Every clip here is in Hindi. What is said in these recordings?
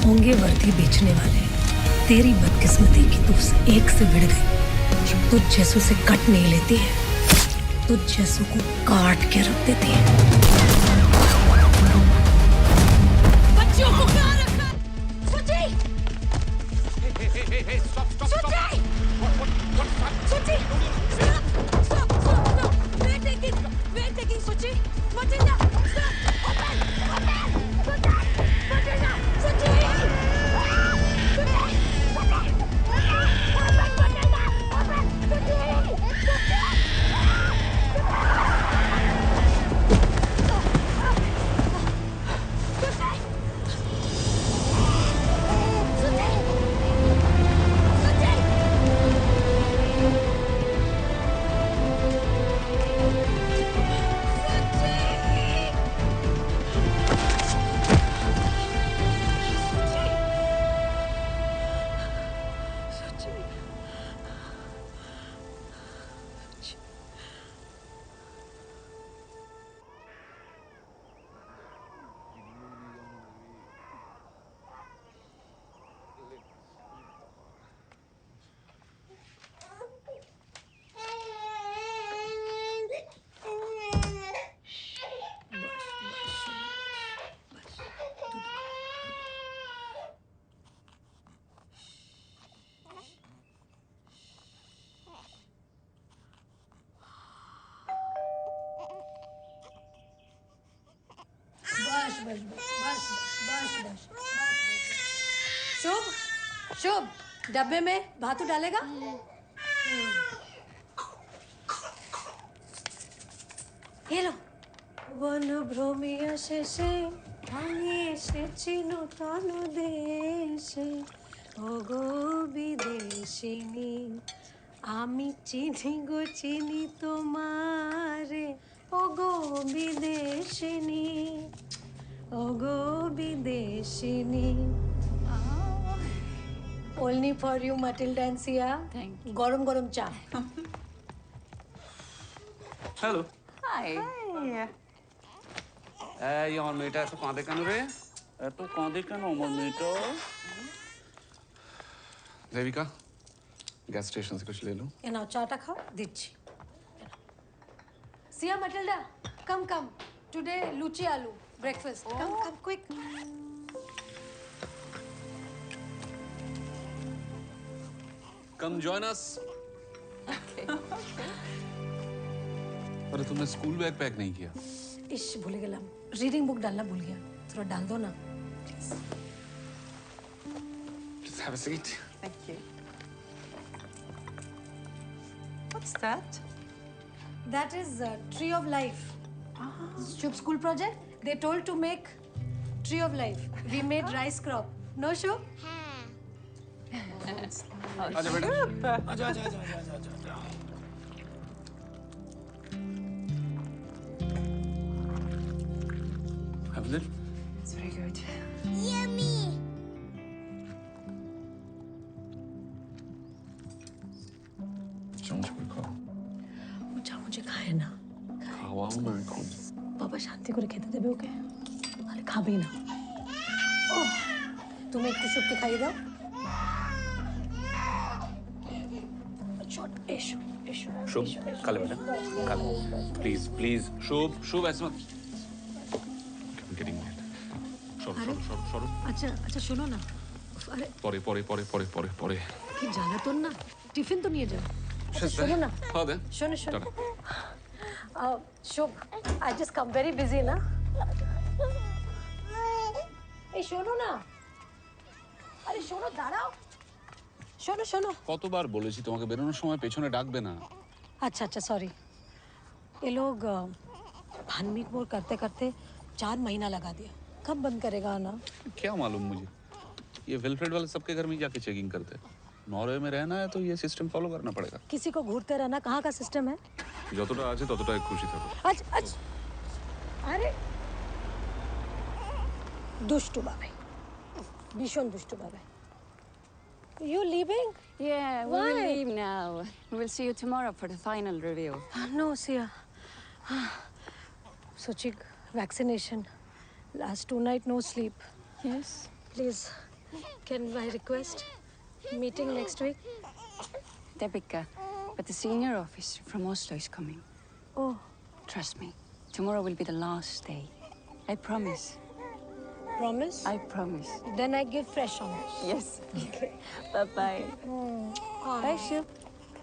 होंगे वर्दी बेचने वाले। तेरी बदकिस्मती की तू उस एक से भिड़ गई जो तुझ जैसों से कट नहीं लेती है, तुझ जैसों को काट के रख देती है। बच्चियों को कहाँ रखा? सुची! सुची! सुची! Stop! We're taking Suchi! Matilda! Stop! Open! Matilda! Suchi! शुभ, डब्बे में भातू डालेगा? ये लो। वन भ्रमिया शेषे আমি এসেছি নতুন দেশে ওগো বিদেশিনী আমি চিনি গো চিনি তোমারে ওগো বিদেশিনী ওগো বিদেশিনী Only for you, Matilda and Sia. Thank you. গরম গরম চা। হ্যালো হাই এই আমার মেয়েটা এত কাঁদে কেন রে? এত কাঁদে কেন আমার মেয়েটা? देविका गैस स्टेशन से कुछ ले लो। ये नाउ चाटा खाओ दिच्छी। Sia, Matilda, come. Today luchi aloo breakfast. Come quick. Come join us. अरे तुमने स्कूल बैग पैक नहीं किया? इश भूल गया रीडिंग बुक डालना भूल गया थोड़ा डाल दो ना Just have a seat. thank you what's that that is tree of life Shubh school project they told to make tree of life we made rice crop no Shubh आजा बेटा। आजा। Have a little. it's very good चम्मच में खाओ। मुझे खाए ना खाओ ना खाओ। बाबा शांति করে খেতে দেবে ওকে তাহলে খাবেই না তুমি একটু শুভকে খাইয়ে দাও ছোট এসো शुभ खा ले बेटा खा ले प्लीज शुभ ऐसे मत I'm getting mad সরো আচ্ছা শোনো না আরে পরে কি জ্বালাতন না টিফিন তো নিয়ে যাও শোনো না খাওয়া দে শোনো টাটা। Shubho I just come very busy না এই শোনো না আরে শোনো দাঁড়াও শোনো কতবার বলেছি তোমাকে বেরোনোর সময় পেছনে ডাকবে না। अच्छा सॉरी ये लोग भानमीट मोर करते करते 4 महीना लगा दिया कब बंद करेगा आना क्या मालूम मुझे ये विल्फ्रेड वाले सबके घर में जाके चेकिंग करते हैं। नॉर्वे में रहना है तो ये सिस्टम फॉलो करना पड़ेगा। किसी को घूरते रहना कहाँ का सिस्टम है যতটা আছে ততটাই খুশি থাকো। अच्छा अरे दुष्टू बाबा भीषण दुष्टू बाबा You leaving? yeah we Why? will leave now we will see you tomorrow for the final review No, Sia. Suchi, vaccination. Last 2 nights, no sleep. yes Please, Can I request meeting next week? Debika, but the senior officer from Oslo is coming. Oh, Trust me, tomorrow will be the last day. I promise. promise? I promise. Then I give fresh honors. Yes. Bye-bye. Bye, Shiv.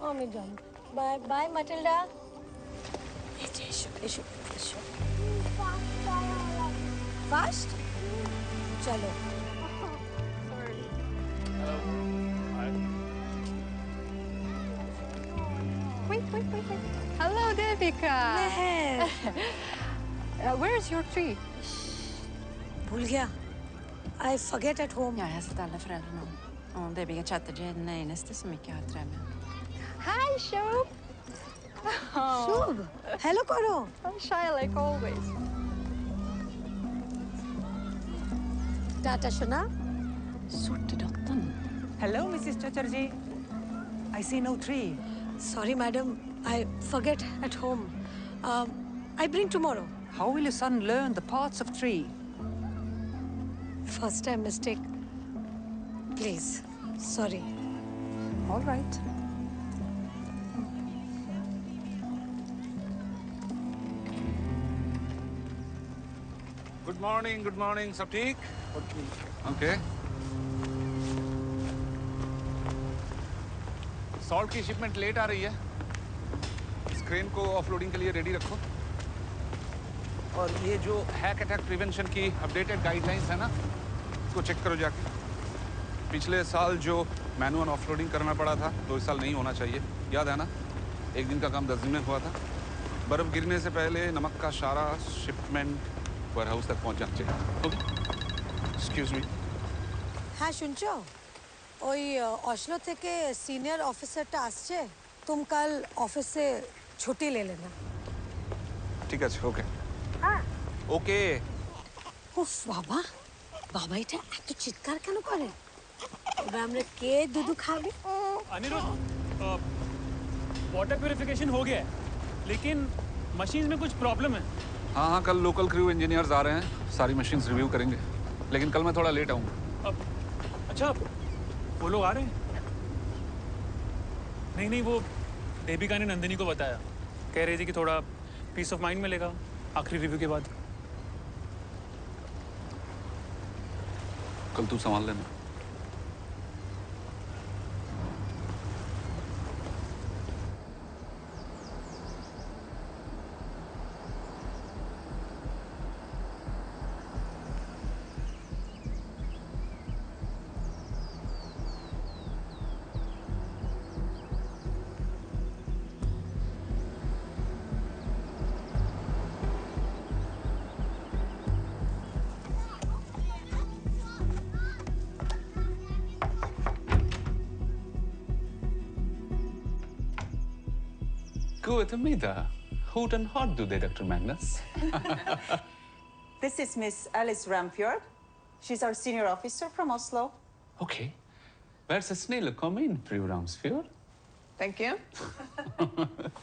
Oh, me done. Bye. Bye, Matilda. Fast? Chalo. Wait. Hello, Debika. Meher. Where is your tree? भूल गया. I forget at home. Jag har hälsat alla föräldrarna om. Och Debbie Chatterjee är den enaste som inte har trä med. Hi, Shub. Shubh. Hello, Koro. I'm shy like always. Tata Shana. Sortedottern. Hello, Mrs. Chatterjee. I see no tree. Sorry, madam. I forget at home. I bring tomorrow. How will your son learn the parts of tree? First time mistake. Please. Sorry. All right. Good morning. सब ठीक? Okay. सॉल्ट की शिपमेंट लेट आ रही है. इस क्रेन को ऑफलोडिंग के लिए रेडी रखो. और ये जो हैक अटैक प्रिवेंशन की अपडेटेड गाइडलाइंस है ना, इसको चेक करो जाके. पिछले साल जो मैनुअल ऑफलोडिंग करना पड़ा था, तो इस साल नहीं होना चाहिए. याद है ना? एक दिन का काम 10 दिन में हुआ था. बर्फ गिरने से पहले नमक का सारा शिपमेंट वेयर हाउस तक पहुंच जाना चाहिए. ओके? Excuse me. হ্যাঁ শুনছো ওই অসলো থেকে সিনিয়র অফিসারটা আসছে তুমি কাল অফিসে ছুটি লে না ঠিক আছে. ওকে. ওকে. উফ বাবা বাবা এটা এত চিৎকার কেন করে এবার আমরা কে দুধু খাবে अनिरुद्ध वाटर प्यूरिफिकेशन हो गया है लेकिन मशीन में कुछ प्रॉब्लम है. हाँ, कल लोकल क्रू इंजीनियर्स आ रहे हैं. सारी मशीन्स रिव्यू करेंगे. लेकिन कल मैं थोड़ा लेट आऊँगा. अब अच्छा वो लोग आ रहे हैं. नहीं वो देविका ने नंदिनी को बताया. कह रही थी कि थोड़ा पीस ऑफ माइंड मिलेगा आखिरी रिव्यू के बाद. कल तू संभाल लेना. Guten Mittag. Guten Hort, du Dr. Magnus. This is Miss Alice Ramfjord. She's our senior officer from Oslo. Okay. Vær så snill å komme inn, fru Ramsfjord. Thank you.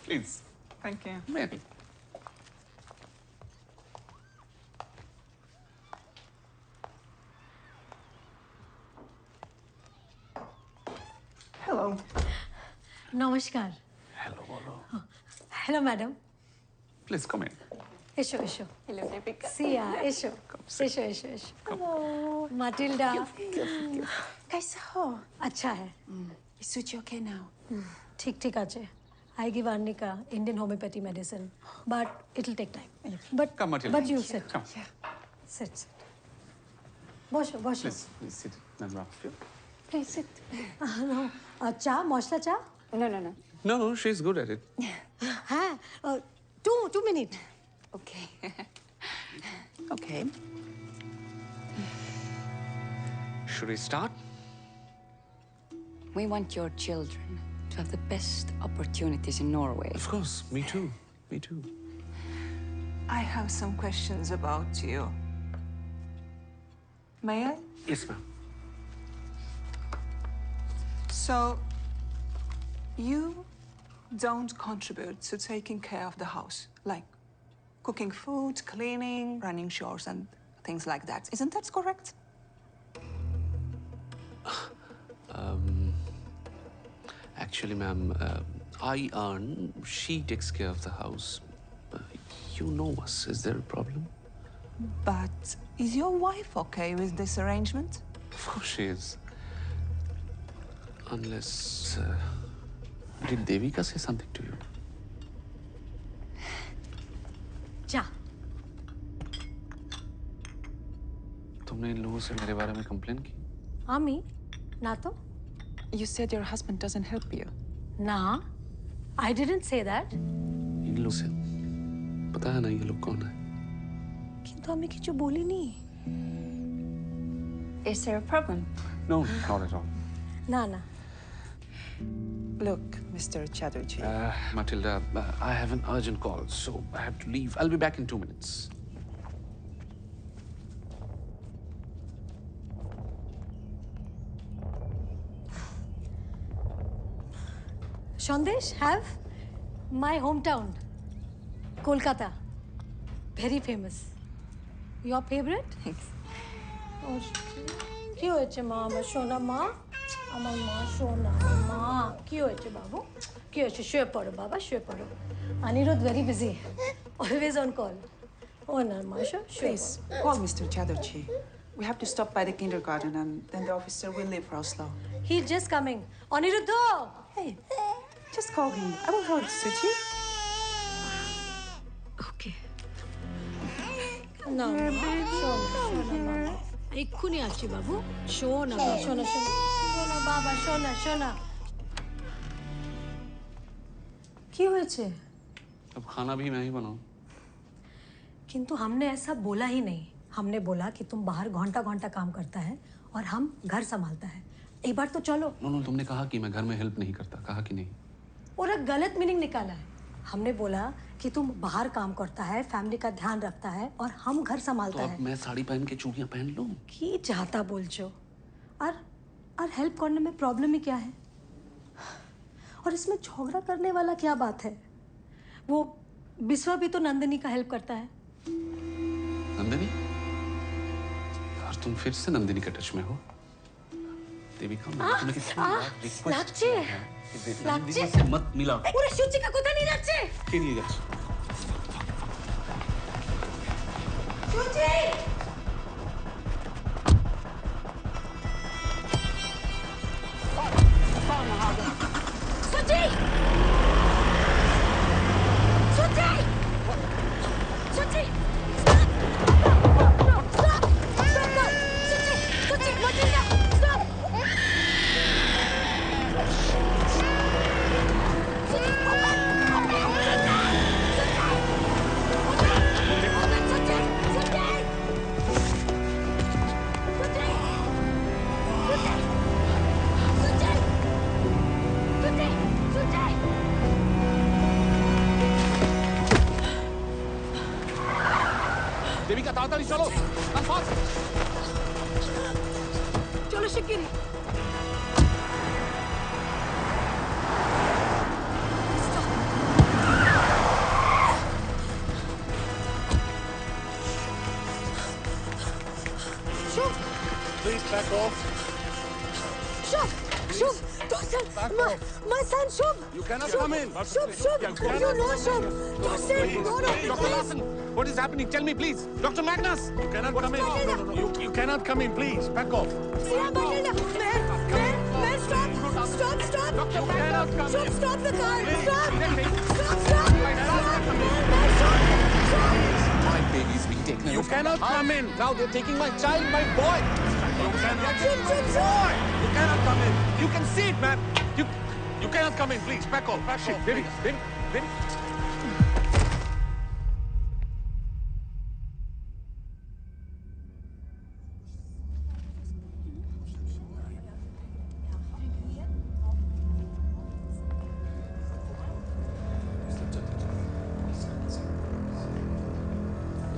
Please. Thank you. Maybe. Hello. নমস্কার Hello, hello. Hello madam Please come in. এসো এসো Hello, Deepika. সিয়া এসো এসো এসো এসো মাটিল্ডা कैसा हो? अच्छा है Is Suchi okay now? ठीक আছে I give Arnika Indian homeopathy medicine but it'll take time Come, Matilda. but you sit Come. sit বসো Please sit. Madam Ramsfjord. Please sit. no চা মশলা চা No. No, she's good at it. হ্যাঁ 2 minutes Okay. Okay. Should we start? We want your children to have the best opportunities in Norway. Of course. Me too. Me too. I have some questions about you. May I? Yes, ma'am. So, you don't contribute to taking care of the house, like cooking food, cleaning, running chores, and things like that. Isn't that correct? Actually, ma'am, I earn. She takes care of the house. You know us. Is there a problem? But is your wife okay with this arrangement? Of course she is. Unless... did Devika say something to you? जा. तुमने इन लोगों से मेरे बारे में कंप्लेन की? आमी, ना तो. You said your husband doesn't help you. ना. I didn't say that. इन लोग से पता है ना ये लोग कौन है? किंतु आमी किचु बोली नहीं. Is there a problem? No, not at all. ना ना. Look, Mr. Chatterjee. Matilda, I have an urgent call, so I have to leave. I'll be back in 2 minutes. Shandesh, have my hometown, Kolkata. Very famous. Your favorite? Thanks. কি হয়েছে মা আমার সোনা মা আমার মা সোনা মা কি হয়েছে বাবু কি হয়েছে শুয়ে পড়ো বাবা শুয়ে পড়ো Aniruddha very busy always on call ও না মা শুয়ে Please, call Mr. Chatterjee. We have to stop by the kindergarten and then the officer will leave for Oslo. he's just coming Aniruddha Hey, just call him. I will hold Suchi. okay না শোনা এক্ষুনি আসছি বাবু শোনা শোনা শোনা শোনা বাবা শোনা শোনা কি হয়েছে अब खाना भी मैं ही बनाऊं। किंतु हमने ऐसा बोला ही नहीं हमने बोला कि तुम बाहर घंटा घंटा काम करता है और हम घर संभालता है एक बार तो चलो नो, तुमने कहा कि मैं घर में हेल्प नहीं करता, कहा कि नहीं? और एक गलत मीनिंग निकाला है हमने बोला कि तुम बाहर काम करता है फैमिली का ध्यान रखता है और हम घर तो संभालता अब है मैं साड़ी पहन के चूड़ियां पहन लूं? की चाहता बोलछो और हेल्प करने में प्रॉब्लम ही क्या है और इसमें झगड़ा करने वाला क्या बात है वो बिस्वा भी तो नंदिनी का हेल्प करता है नंदिनी? यार तुम फिर से नंदिनी के टच में हो? देविका, मैंने तुम्हें कितनी बार रिक्वेस्ट লাগছে किया है कि লাগছে नंदिनी से मत मिला। ওরে সুচিকা কোথায় নিয়ে যাচ্ছে কে নিয়ে যাচ্ছে? সুচি সুচি সুচি সুচি stop সুচি সুচি মাটিনা stop देविका ताड़ाताड़ी चलो come fast. চলো শিগগিরই শুভ Please back off. শুভ শুভ তোর my son Shubho You cannot come in. Shubho Shubho you know শুভ তোর no no Dr. Larson, what is happening? Tell me, please. Dr. Magnus, you cannot come in. You cannot come in, please. Back off. Siya बैठे ना मैं stop You cannot come Stop, in. stop the car Please, stop stop. My baby's being taken away. You cannot come in. Now they're taking my child, my boy. You cannot. Boy. You cannot come in. You can see it, man. You cannot come in, please. Back off. Back off. Baby.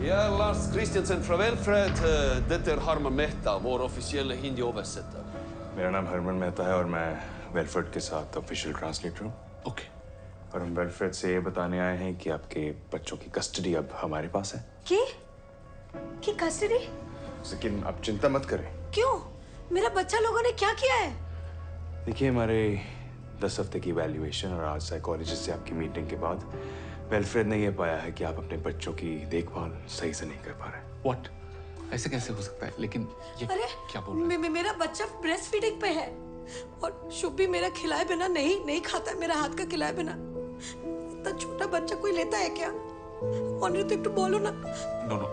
Ja, Lars Christiansen fra Velfred. Dette er Harman Mehta, vår offisielle hindi-oversetter. मेरा नाम हरमन मेहता है और मैं वेलफेड के साथ ऑफिशियल ट्रांसलेटर हूँ। ओके। और हम वेलफेड से ये बताने आए हैं कि आपके बच्चों की कस्टडी अब हमारे पास है। की कस्टडी? लेकिन आप चिंता मत करें। क्यों? मेरा बच्चा लोगों ने क्या किया है? देखिए, हमारे 10 हफ्ते की वैल्यूएशन और आज साइकोलॉजिस्ट से आपकी मीटिंग के बाद वेलफ्रेड ने यह पाया है कि आप अपने बच्चों की देखभाल सही से नहीं कर पा रहे। What? ऐसे कैसे हो सकता है? लेकिन ये अरे क्या बोल रहे हैं? मेरा बच्चा ब्रेस्ट फीडिंग पे है और शुभ भी मेरा खिलाए बिना नहीं खाता है, मेरा हाथ का खिलाए बिना। इतना छोटा बच्चा कोई लेता है क्या? ऑनर तो बोलो ना। No, no.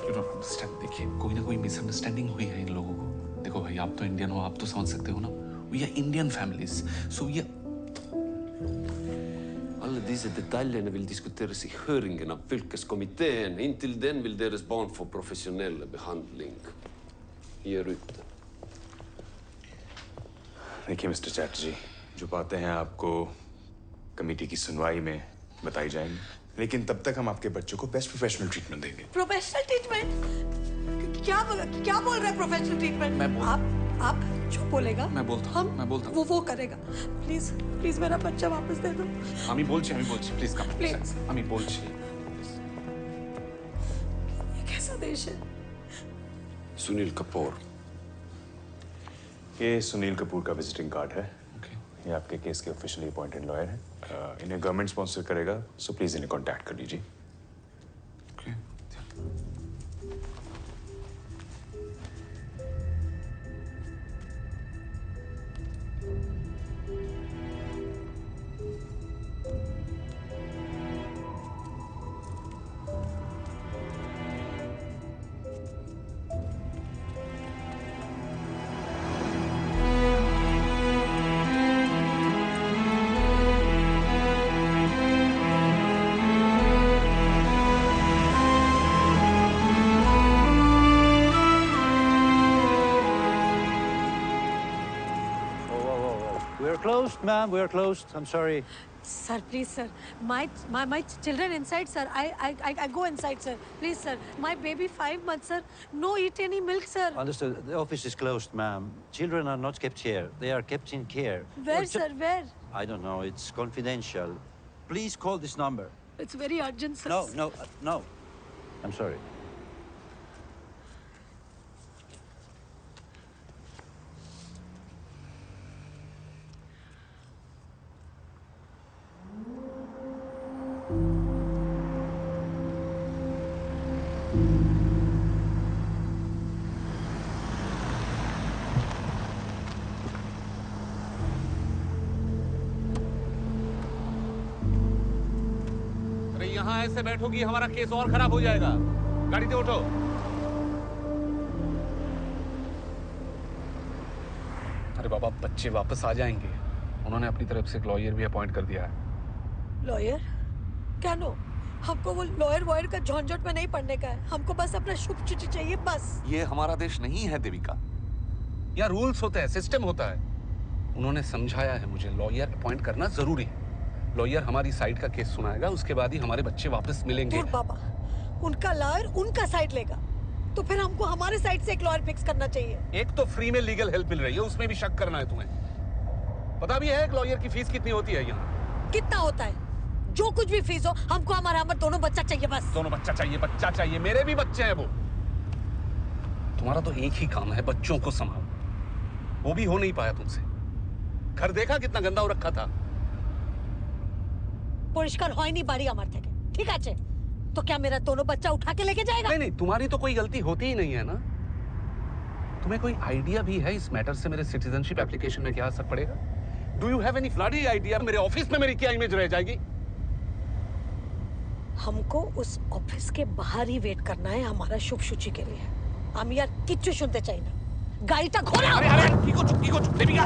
You don't understand. देखिए, कोई ना कोई मिसअंडरस्टैंडिंग हुई है इन लोगों को। देखो भाई, आप तो इंडियन हो, आप तो समझ सकते हो ना। We are Indian families, so we are... Alla dessa detaljerna vill diskuteras i höringen av fylkeskommittén. Intill den vill deras barn få professionell behandling. Ge ut det. देखिए मिस्टर चैटर्जी, जो बातें हैं आपको कमेटी की सुनवाई में बताई जाएंगी, लेकिन तब तक हम आपके बच्चों को बेस्ट प्रोफेशनल ट्रीटमेंट देंगे। Professional treatment? क्या बोल रहे हैं प्रोफेशनल ट्रीटमेंट? आप जो बोलेगा मैं बोलता हूँ। वो करेगा। प्लीज मेरा बच्चा वापस दे दो। আমি বলছি প্লিজ কাম Please. আমি বলছি ये कैसा देश है? Sunil Kapoor. ये सुनील कपूर का विजिटिंग कार्ड है। Okay. ये आपके केस के ऑफिशियली अपॉइंटेड लॉयर हैं। इन्हें गवर्नमेंट स्पॉन्सर करेगा, सो प्लीज इन्हें कांटेक्ट कर लीजिए। Okay. We're closed, ma'am. We're closed. I'm sorry. Sir, please, sir. My children inside, sir. I go inside, sir. Please, sir. My baby 5 months, sir. No eat any milk, sir. Understood. The office is closed, ma'am. Children are not kept here. They are kept in care. Where, sir? Where? I don't know. It's confidential. Please call this number. It's very urgent, sir. No. I'm sorry. अरे यहाँ ऐसे बैठोगी हमारा केस और खराब हो जाएगा। गाड़ी से उठो। अरे बाबा, बच्चे वापस आ जाएंगे। उन्होंने अपनी तरफ से एक लॉयर भी अपॉइंट कर दिया है। लॉयर? क्या नो? हमको वो लॉयर वॉयर का झंझट में नहीं पड़ने का है। हमको बस अपना शुभ चिट्ठी चाहिए, बस। ये हमारा देश नहीं है देविका। यहाँ रूल्स होते हैं, सिस्टम होता है। उन्होंने समझाया है मुझे, लॉयर अपॉइंट करना जरूरी है। लॉयर हमारी साइड का केस सुनाएगा, उसके बाद ही हमारे बच्चे वापस मिलेंगे। दूर बाबा, उनका लॉयर उनका साइड लेगा, तो फिर हमको हमारे साइड से एक लॉयर फिक्स करना चाहिए। एक तो फ्री में लीगल हेल्प मिल रही है, उसमें भी शक करना है तुम्हें। पता भी है एक लॉयर की फीस कितनी होती है यहाँ? कितना होता है? जो कुछ भी फीस हो, हमको हमारा दोनों बच्चा चाहिए, बस। दोनों बच्चा चाहिए। मेरे भी बच्चे हैं वो। तुम्हारा तो एक ही काम है, बच्चों को संभालो। वो भी हो नहीं पाया तुमसे। घर देखा कितना गंदा हो रखा था। परिष्कार হয় নি বাড়ি আমার থেকে, ঠিক আছে? तो क्या मेरा दोनों बच्चा उठा के लेके जाएगा? नहीं, तुम्हारी तो कोई गलती होती ही नहीं है ना। तुम्हें कोई आइडिया भी है इस मैटर से मेरे सिटीजनशिप एप्लीकेशन में क्या असर पड़ेगा? Do you have any bloody idea मेरे ऑफिस में मेरी क्या इमेज रह जाएगी? हमको उस ऑफिस के बाहर ही वेट करना है हमारा शुभ सूची के लिए। हम यार किच्चू सुनते चाहिए ना। गाड़ीটা ঘোরাও। আরে কি করছো দেবিকা?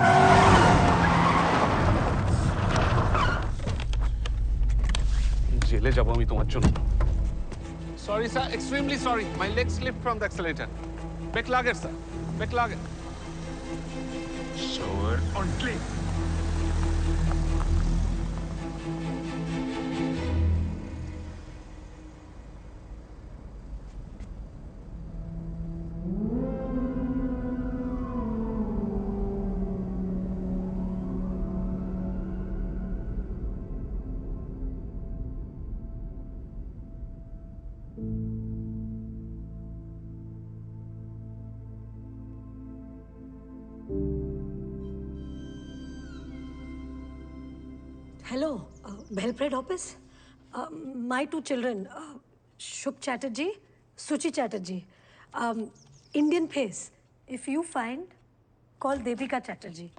জেলে যাব আমি তোমার জন্য। Sorry sir, extremely sorry. My leg slipped from the accelerator. বেকলাগের স্যার, বেকলাগের। Sure, ordentligt. Hello, Belgrade office. My 2 children, Shubh Chatterjee, Suchi Chatterjee, Indian face. If you find, call Devika Chatterjee.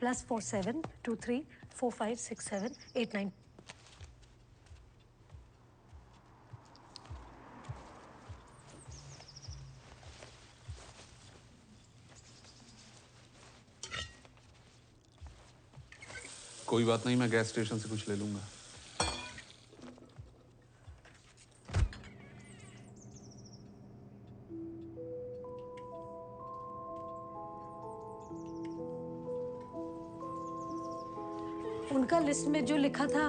+47 23 45 67 89। कोई बात नहीं, मैं गैस स्टेशन से कुछ ले लूंगा। उनका लिस्ट में जो लिखा था,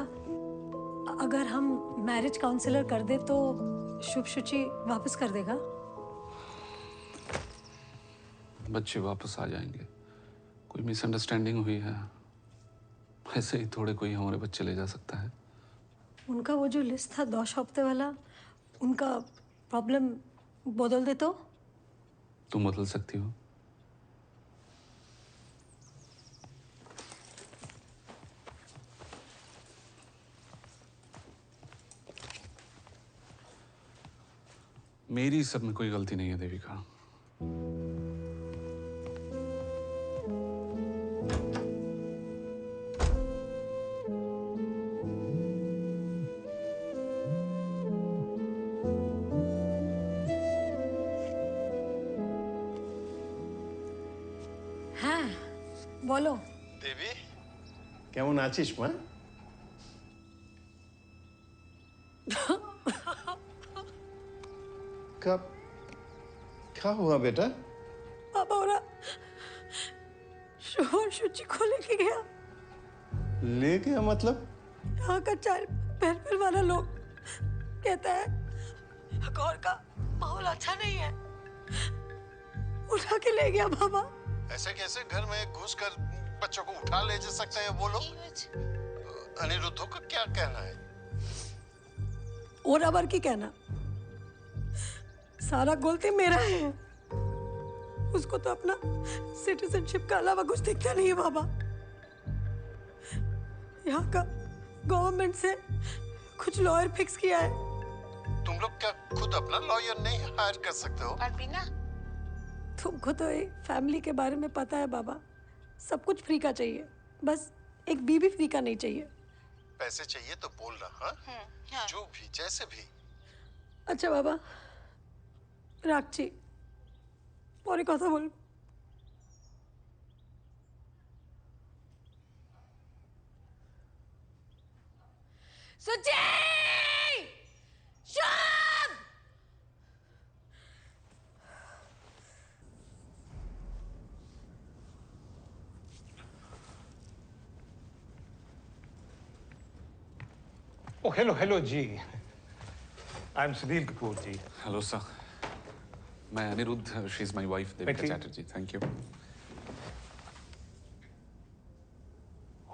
अगर हम मैरिज काउंसलर कर दे तो शुभ शुचि वापस कर देगा। बच्चे वापस आ जाएंगे। कोई मिसअंडरस्टैंडिंग हुई है, ऐसे ही थोड़े कोई हमारे बच्चे ले जा सकता है। उनका वो जो लिस्ट था 2 हफ्ते वाला, उनका प्रॉब्लम बदल दे तो? तुम बदल सकती हो। मेरी सब में कोई गलती नहीं है देविका। হ্যাঁ বলো। দেবী কেমন আছিস মা? कब क्या हुआ बेटा? पापा और शुभ और शुचि को लेके गया। ले गया मतलब? यहाँ का चाइल्ड वेलफेयर वाला लोग कहता है गौर का माहौल अच्छा नहीं है, उठा के ले गया बाबा। ऐसे कैसे घर में घुसकर बच्चों को उठा ले जा सकते हैं वो लोग? अनिरुद्धों का क्या कहना है? और अबर की कहना, सारा गलती मेरा है। उसको तो अपना सिटीजनशिप का अलावा कुछ दिखता नहीं है बाबा। यहाँ का गवर्नमेंट से कुछ लॉयर फिक्स किया है। तुम लोग क्या खुद अपना लॉयर नहीं हायर कर सकते हो? तुमको तो ये फैमिली के बारे में पता है बाबा। सब कुछ फ्री का चाहिए, बस एक बीबी फ्री का नहीं चाहिए। पैसे चाहिए तो बोलना, हाँ? जो भी जैसे भी। अच्छा बाबा রাখছি, পরে কথা বলবো। Suchi! Shubh! Oh, hello, Ji. I'm Sunil Kapoor, Ji. Hello sir, मैं Aniruddh, she is my wife Devika Chatterjee. Thank you.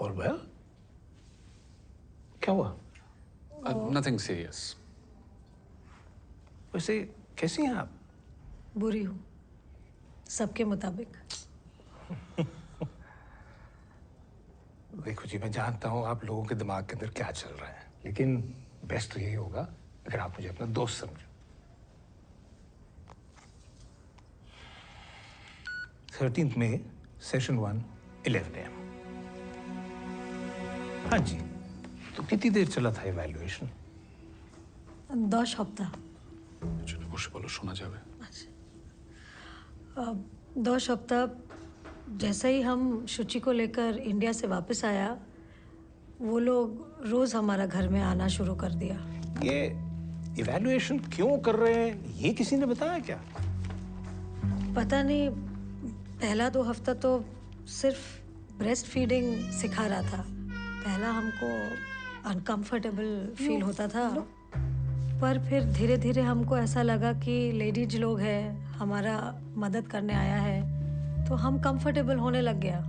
All well? क्या हुआ? Nothing serious. वैसे कैसी हैं आप? बुरी हूँ, सबके मुताबिक। देखो जी, मैं जानता हूँ आप लोगों के दिमाग के अंदर क्या चल रहा है, लेकिन बेस्ट तो यही होगा अगर आप मुझे अपना दोस्त समझो। 13th May, Session 1, 11 AM। हाँ जी, तो कितनी देर चला था इवैल्यूएशन? 10 हफ्ता। বসে বলো, শোনা যাবে। 10 हफ्ता जैसे ही हम शुचि को लेकर इंडिया से वापस आया, वो लोग रोज हमारा घर में आना शुरू कर दिया। ये इवैल्यूएशन क्यों कर रहे हैं, ये किसी ने बताया क्या? पता नहीं, पहला 2 हफ्ता तो सिर्फ ब्रेस्ट फीडिंग सिखा रहा था। पहला हमको अनकंफर्टेबल फील होता था, पर फिर धीरे धीरे हमको ऐसा लगा कि लेडीज लोग हैं, हमारा मदद करने आया है, तो हम कंफर्टेबल होने लग गया।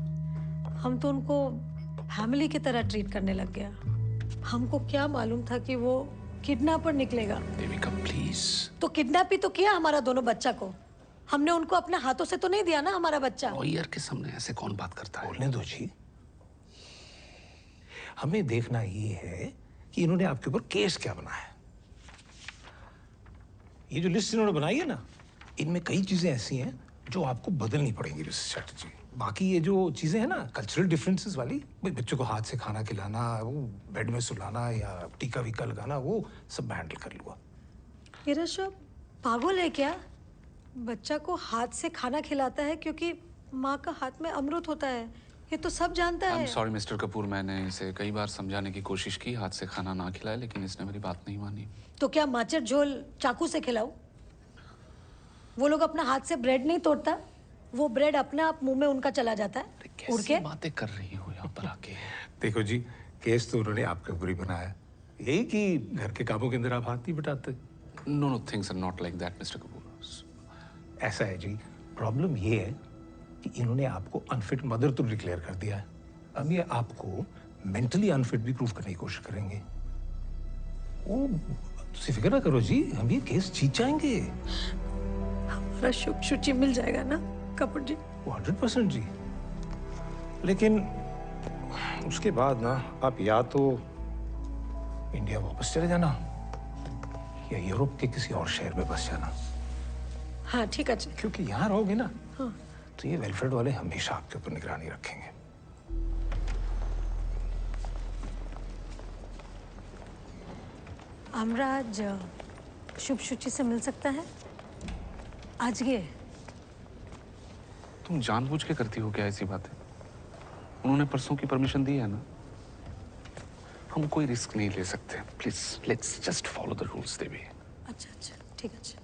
हम तो उनको फैमिली की तरह ट्रीट करने लग गया। हमको क्या मालूम था कि वो किडनैपर निकलेगा। देविका प्लीज। तो किडनैप ही तो किया हमारा दोनों बच्चा को। हमने उनको अपने हाथों से तो नहीं दिया ना हमारा बच्चा। लॉयर के सामने ऐसे कौन बात करता है? बोलने दो जी। हमें देखना ये है कि इन्होंने आपके ऊपर केस क्या बनाया है। ये जो लिस्ट इन्होंने बनाई है ना, इनमें कई चीजें ऐसी हैं जो आपको बदलनी पड़ेंगी मिस्टर चैटर्जी। बाकी ये जो चीजें हैं ना कल्चरल डिफरेंसेस वाली, बच्चों को हाथ से खाना खिलाना, वो बेड में सुलाना या टीका वीका लगाना, वो सब मैं हैंडल कर लूंगा। ये ऋषभ पागल है क्या? बच्चा को हाथ से खाना खिलाता है क्योंकि माँ का हाथ में अमृत होता है, ये तो सब जानता है। सॉरी मिस्टर कपूर, मैंने इसे कई बार समझाने की कोशिश की हाथ से खाना ना खिलाए, लेकिन इसने मेरी बात नहीं मानी। तो क्या माचर झोल चाकू से खिलाऊं? वो लोग अपना हाथ से ब्रेड नहीं तोड़ता, वो ब्रेड अपने आप मुंह में उनका चला जाता है उड़ के। बातें कर रही हो यहाँ पर आके। देखो जी, केस तो उन्होंने आपके ऊपर ही बनाया, यही कि घर के कामों के अंदर आप हाथ नहीं बटाते। No, things are not like that mister Kapoor. ऐसा है जी, प्रॉब्लम ये है कि इन्होंने आपको अनफिट मदर तो डिक्लेयर कर दिया है। अब ये आपको मेंटली अनफिट भी प्रूव करने की कोशिश करेंगे। वो तुम फिक्र ना करो जी, हम ये केस जीत जाएंगे। हमारा शुभ शुचि मिल जाएगा ना कपूर जी? 100% जी। लेकिन उसके बाद ना आप या तो इंडिया वापस चले जाना या यूरोप के किसी और शहर में बस जाना। हाँ ठीक है जी। क्योंकि यहाँ रहोगे ना, हाँ। तो ये वेलफेयर वाले हमेशा आपके ऊपर निगरानी रखेंगे। हमरा आज शुभ शुचि से मिल सकता है? आज ये तुम जानबूझ के करती हो क्या ऐसी बातें? उन्होंने परसों की परमिशन दी है ना, हम कोई रिस्क नहीं ले सकते। Please let's just follow the rules Devi. अच्छा अच्छा ठीक है अच्छा।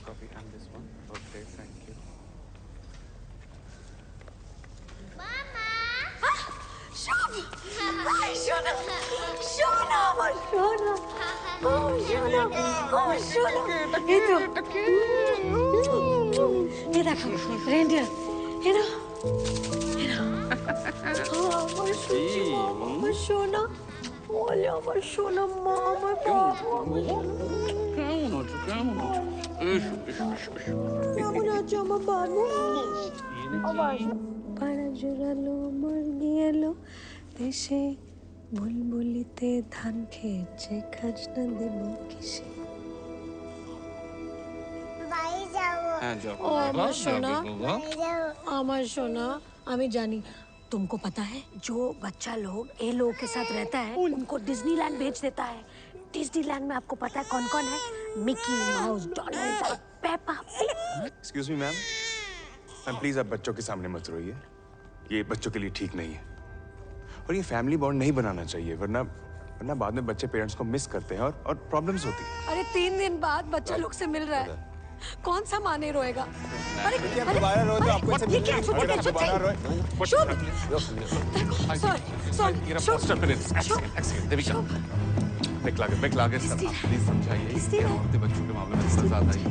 Copy and this one. Okay, thank you. शुभ! हाय शोना! शोना! আমার শোনা! ও শোনা! ও শোনা! এই তো! এই দেখো রেন্ডিয়ার! এরা! এরা! আমার শুচি মামা, আমার শোনা! ওলে আমার শোনা মা, আমার বাবা! কেমন আছো? কেমন আছো? এসো এসো এসো এসো। কেমন আছো আমার বাবু? আবার পাড়া জোড়ালো মুরগি এলো দেশে, বুলবুলিতে ধান খেয়েছে, খাজনা দেব কিসে? হ্যাঁ যাও। ও আমার সোনা, আমার সোনা, আমি জানি तुमको पता है जो बच्चा लोग ये लोगों के साथ रहता है उनको डिज्नीलैंड भेज देता है। डिज्नीलैंड में आपको पता है कौन कौन है? Mickey mouse, Donald duck, Peppa pig. Excuse me ma'am, please आप बच्चों के सामने मत रोइए, ये बच्चों के लिए ठीक नहीं है और ये फैमिली बॉन्ड नहीं बनाना चाहिए, वरना बाद में बच्चे पेरेंट्स को मिस करते हैं और प्रॉब्लम्स होती है। अरे 3 दिन बाद बच्चा लोग से मिल रहा है, कौन सा माँ नहीं रोएगा? अरे दोबारा रोए तो आपको ये क्या? दोबारा रोए। देविका, बेकलागे सर, प्लीज समझाइए। ये औरतें बच्चों के मामले में थोड़ा ज्यादा ही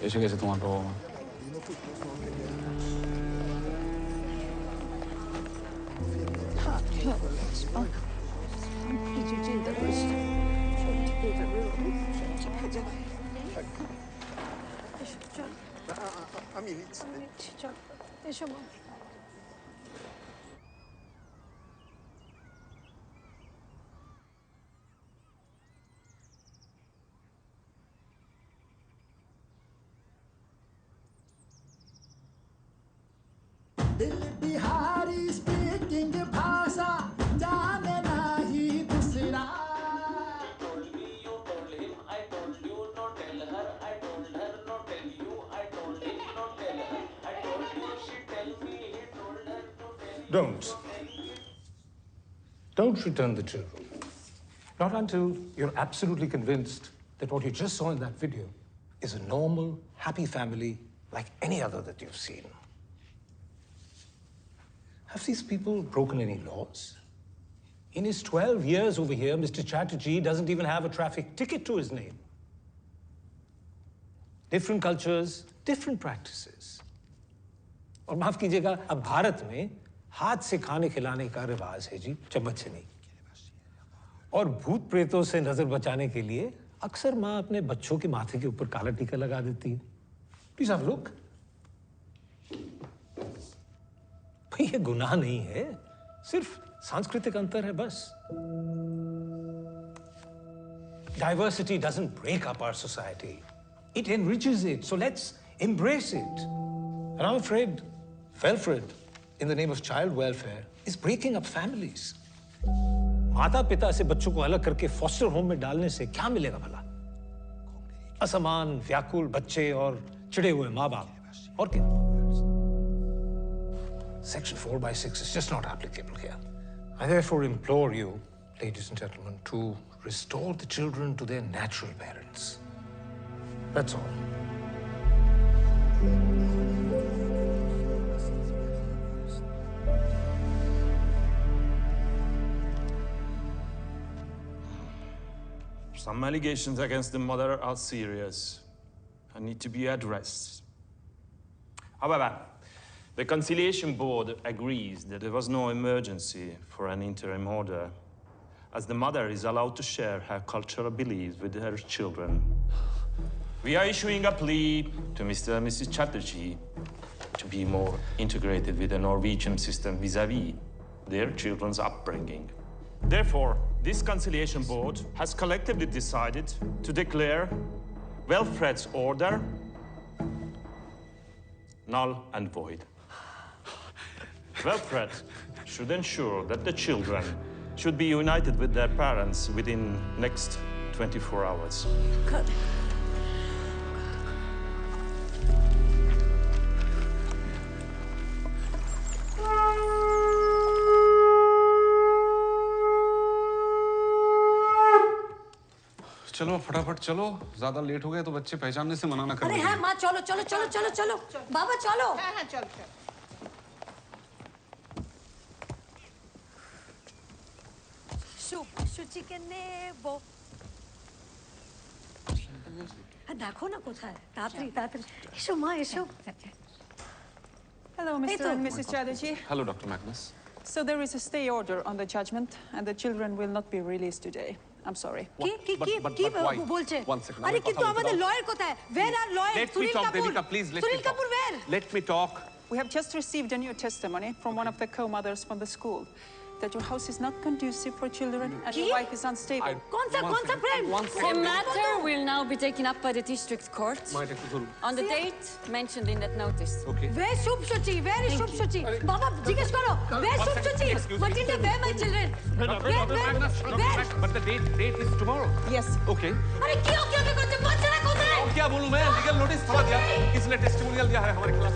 ऐसे कैसे तुम्हारा होगा? बिहारी स्पीकिंग भाषा जाने नाही दूसरा। Don't return the children. Not until you're absolutely convinced that what you just saw in that video is a normal, happy family like any other that you've seen. Have these people broken any laws? In his 12 years over here, Mr. Chatterjee doesn't even have a traffic ticket to his name. Different cultures, different practices. और माफ कीजिएगा, अब भारत में हाथ से खाने खिलाने का रिवाज है जी, चम्मच से नहीं। और भूत प्रेतों से नजर बचाने के लिए अक्सर माँ अपने बच्चों के माथे के ऊपर काला टीका लगा देती है। Please have a look. भाई ये गुनाह नहीं है, सिर्फ सांस्कृतिक अंतर है बस। Diversity doesn't break up our society. It enriches it. So let's embrace it. And I'm afraid Welfred, in the name of child welfare, is breaking up families. माता पिता से बच्चों को अलग करके फॉस्टर होम में डालने से क्या मिलेगा भला? असमान, व्याकुल बच्चे और चिढ़े हुए माँ बाप। और क्या? Section 4/6 is just not applicable here. I therefore implore you, ladies and gentlemen, to restore the children to their natural parents. That's all. Some allegations against the mother are serious and need to be addressed. However, the Conciliation Board agrees that there was no emergency for an interim order, as the mother is allowed to share her cultural beliefs with her children. We are issuing a plea to Mr. and Mrs. Chatterjee to be more integrated with the Norwegian system vis-à-vis their children's upbringing. Therefore, this Conciliation Board has collectively decided to declare Welfred's order null and void. Welfred should ensure that the children should be united with their parents within next 24 hours. God. चलो फटाफट चलो, ज्यादा लेट हो गए तो बच्चे पहचानने से मना ना करें। अरे हाँ माँ, चलो चलो चलो चलो चलो बाबा चलो। हाँ चल चल। शुचि के नेबो। देखो ना कोথায়, तातरी तातरी। एशो माँ एशो। Hello, Mr. and Mrs. Chatterjee. Hello, Dr. Magnus. So there is a stay order on the judgment, and the children will not be released today. I'm sorry. কি বলছে? One second. আরে কিন্তু আমাদের লয়ার কোথায়? Where are lawyers? Let me talk, Devika, please. Sunil Kapoor, where? Let me talk. We have just received a new testimony from one of the co-mothers from the school that your house is not conducive for children and your wife is unstable. कौन सा friend? The matter will now be taken up by the district court on the date mentioned in that notice. Okay. Where is Shubh Shuchi? Where is Shubh Shuchi? Baba, जिज्ञेस करो. Where is Shubh Shuchi? Matilda, where my children? Where? But the date is tomorrow. Yes. Okay. अरे क्यों करते? बच्चा ना कौन है? और क्या बोलूं मैं? लीगल नोटिस थोड़ा दिया, किसने टेस्टिमोनियल दिया है हमारे खिलाफ?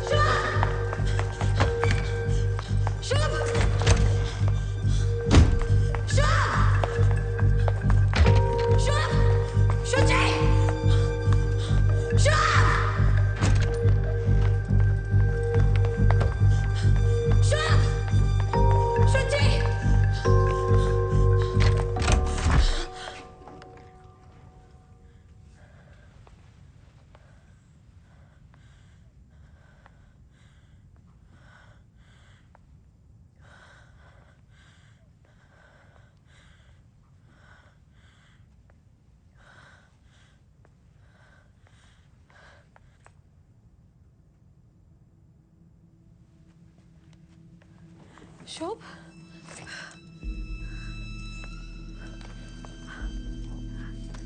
Shubh!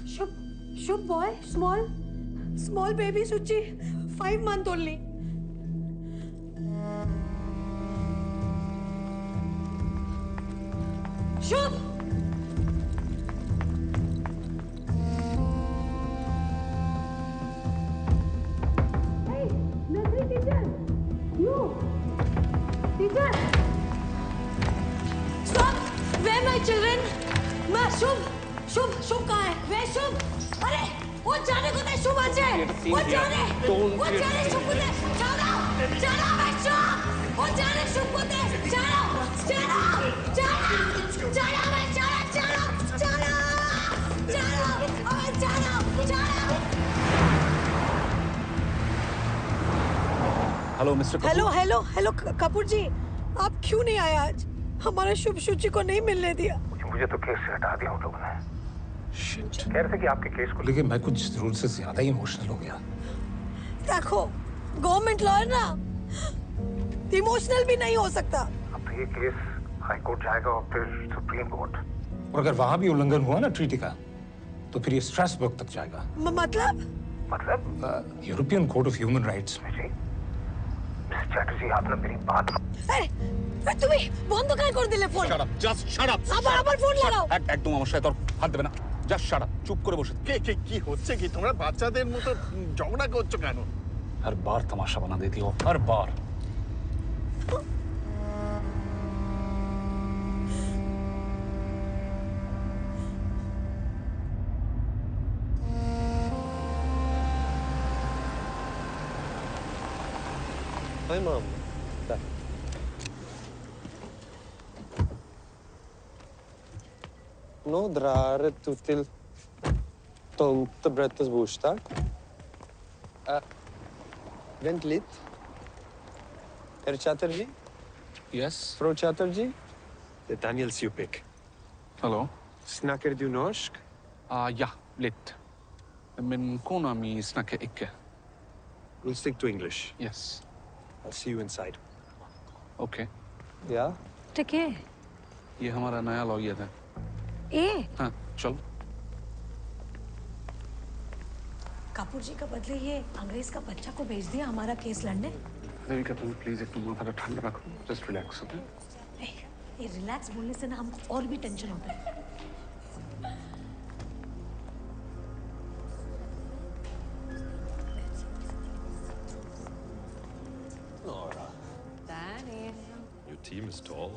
Shubh? Shubh boy, small baby Suchi, 5 months only. Shubh! Hey, nursery teacher! You! Teacher! Stop! Where my children? Ma, Shubh कहाँ है? Where Shubh? अरे वो जाने को नहीं शुभ आज है। create a scene here. Don't create a scene. Hello mister hello hello hello Kapoor ji, आप क्यों नहीं आए आज? हमारा शुभ सूची को नहीं मिलने दिया। मुझे तो केस से हटा दिया उन लोगों ने। कह रहे थे कि आपके केस को लेके मैं कुछ जरूरत से ज्यादा ही इमोशनल हो गया। देखो, गवर्नमेंट लॉयर ना इमोशनल भी नहीं हो सकता। अब तो ये केस हाई कोर्ट जाएगा और फिर सुप्रीम कोर्ट, और अगर वहां भी उल्लंघन हुआ ना ट्रीटी का, तो फिर ये स्ट्रासबर्ग तक जाएगा। मतलब European court of human rights में। जी मिस्टर चैटर्जी, आपने मेरी बात তুমি বন্ধ কেন করে দিলে phone? Shut up, just shut up. আবার ফোন লাগাও। একদম আমার সাথে তোর হাত দেবে না। Just shut up, চুপ করে বসে। কি হচ্ছে কি? তোমরা বাচ্চাদের মতো ঝগড়া করছো কেন? हर बार तमाशा बना देती हो, हर बार। Hi, Mom. Nå drar du til tomtebrettets bursdag. Vent litt. Herr Chatterjee? Yes? Fru Chatterjee? Det er Daniel Sjupik. Hallo? Snakker du norsk? Ja, litt. Men kona mi snakker ikke. We'll stick to English. Yes. I'll see you inside. Okay. Yeah? ठीक है। ये हमारा नया लॉयर है। हाँ, चलो। कपूर जी का बदले ये अंग्रेज का बच्चा को भेज दिया हमारा केस लड़ने। देविका तुम प्लीज एक माथा ठंडा रखो, जस्ट रिलैक्स, ओके? ये रिलैक्स बोलने से ना हमको और भी टेंशन होता है। Nora. Danny. Your team is tall.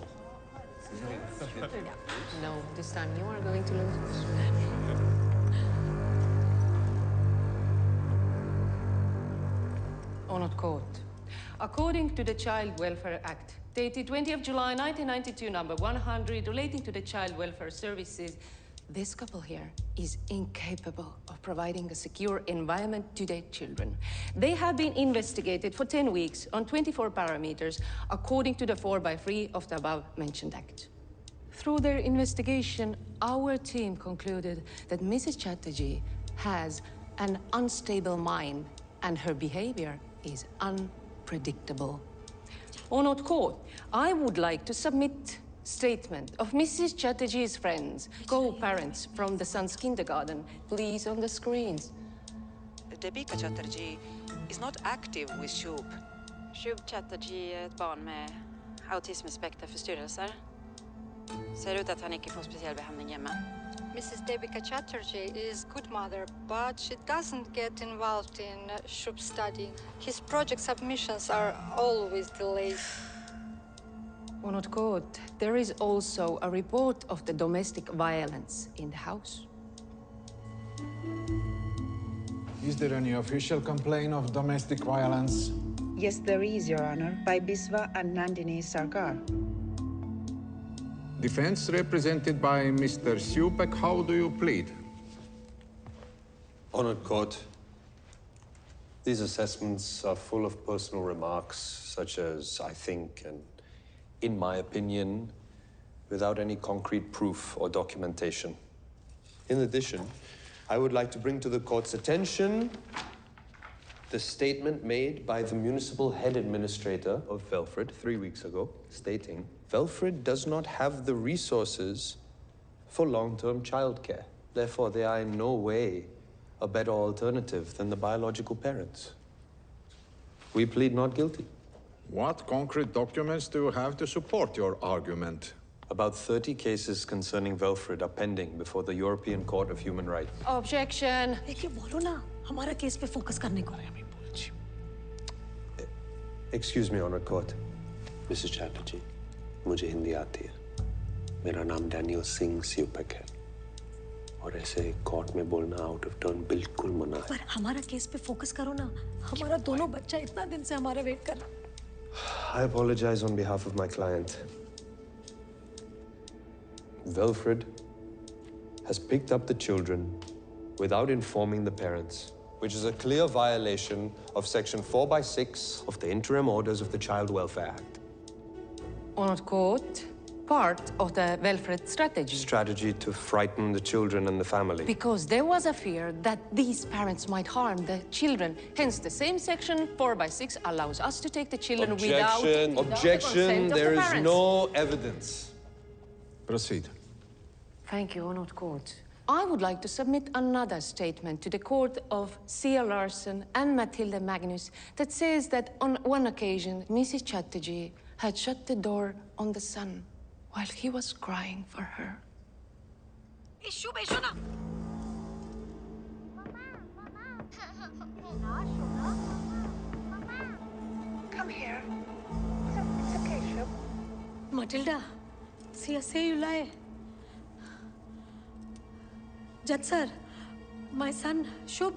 No, this time you are going to lose. Honored Court. According to the Child Welfare Act, dated 20th of July 1992, number 100, relating to the Child Welfare Services, this couple here is incapable of providing a secure environment to their children. They have been investigated for 10 weeks on 24 parameters, according to the 4x3 of the above-mentioned act. Through their investigation, our team concluded that Mrs. Chatterjee has an unstable mind and her behavior is unpredictable. Honored Court, I would like to submit statement of Mrs. Chatterjee's friends, co-parents from the son's kindergarten, please on the screens. Debika Chatterjee is not active with Shub. Shub Chatterjee är ett barn med autismspektrförstyrrelser. Ser ut att han inte får speciell behandling hemma. Mrs. Debika Chatterjee is good mother, but she doesn't get involved in Shub's study. His project submissions are always delayed. Honored Court, there is also a report of the domestic violence in the house. Is there any official complaint of domestic violence? Yes, there is, Your Honor, by Biswa and Nandini Sarkar. Defense represented by Mr. Sjupek, how do you plead? Honored Court, these assessments are full of personal remarks, such as I think and in my opinion, without any concrete proof or documentation. In addition, I would like to bring to the court's attention the statement made by the municipal head administrator of Velfred 3 weeks ago, stating, Velfred does not have the resources for long-term childcare. Therefore, they are in no way a better alternative than the biological parents. We plead not guilty. What concrete documents do you have to support your argument? About 30 cases concerning Velfred are pending before the European Court of Human Rights. Objection. देखिए बोलो ना, हमारा केस पे फोकस करने को। Excuse me, Honored Court. Mrs. Chatterjee, मुझे हिंदी आती है. मेरा नाम डैनियल सिंह स्यूपेक है. और ऐसे कोर्ट में बोलना आउट ऑफ टर्न बिल्कुल मना है। पर हमारा केस पे फोकस करो ना, हमारा दोनों बच्चा इतना दिन से हमारा वेट कर रहा। I apologize on behalf of my client. Wilfred has picked up the children without informing the parents, which is a clear violation of Section 4/6 of the Interim Orders of the Child Welfare Act. Honored Court, part of the welfare strategy. Strategy to frighten the children and the family. Because there was a fear that these parents might harm the children. Hence, the same Section 4/6 allows us to take the children without the Objection. consent of There the is parents. no evidence. Proceed. Thank you, Honored Court. I would like to submit another statement to the court of Sia Larson and Matilda Magnus that says that on one occasion, Mrs. Chatterjee had shut the door on the son while he was crying for her. Come here. It's okay, Shub. Matilda, say you lie. Judge sir, my son Shub,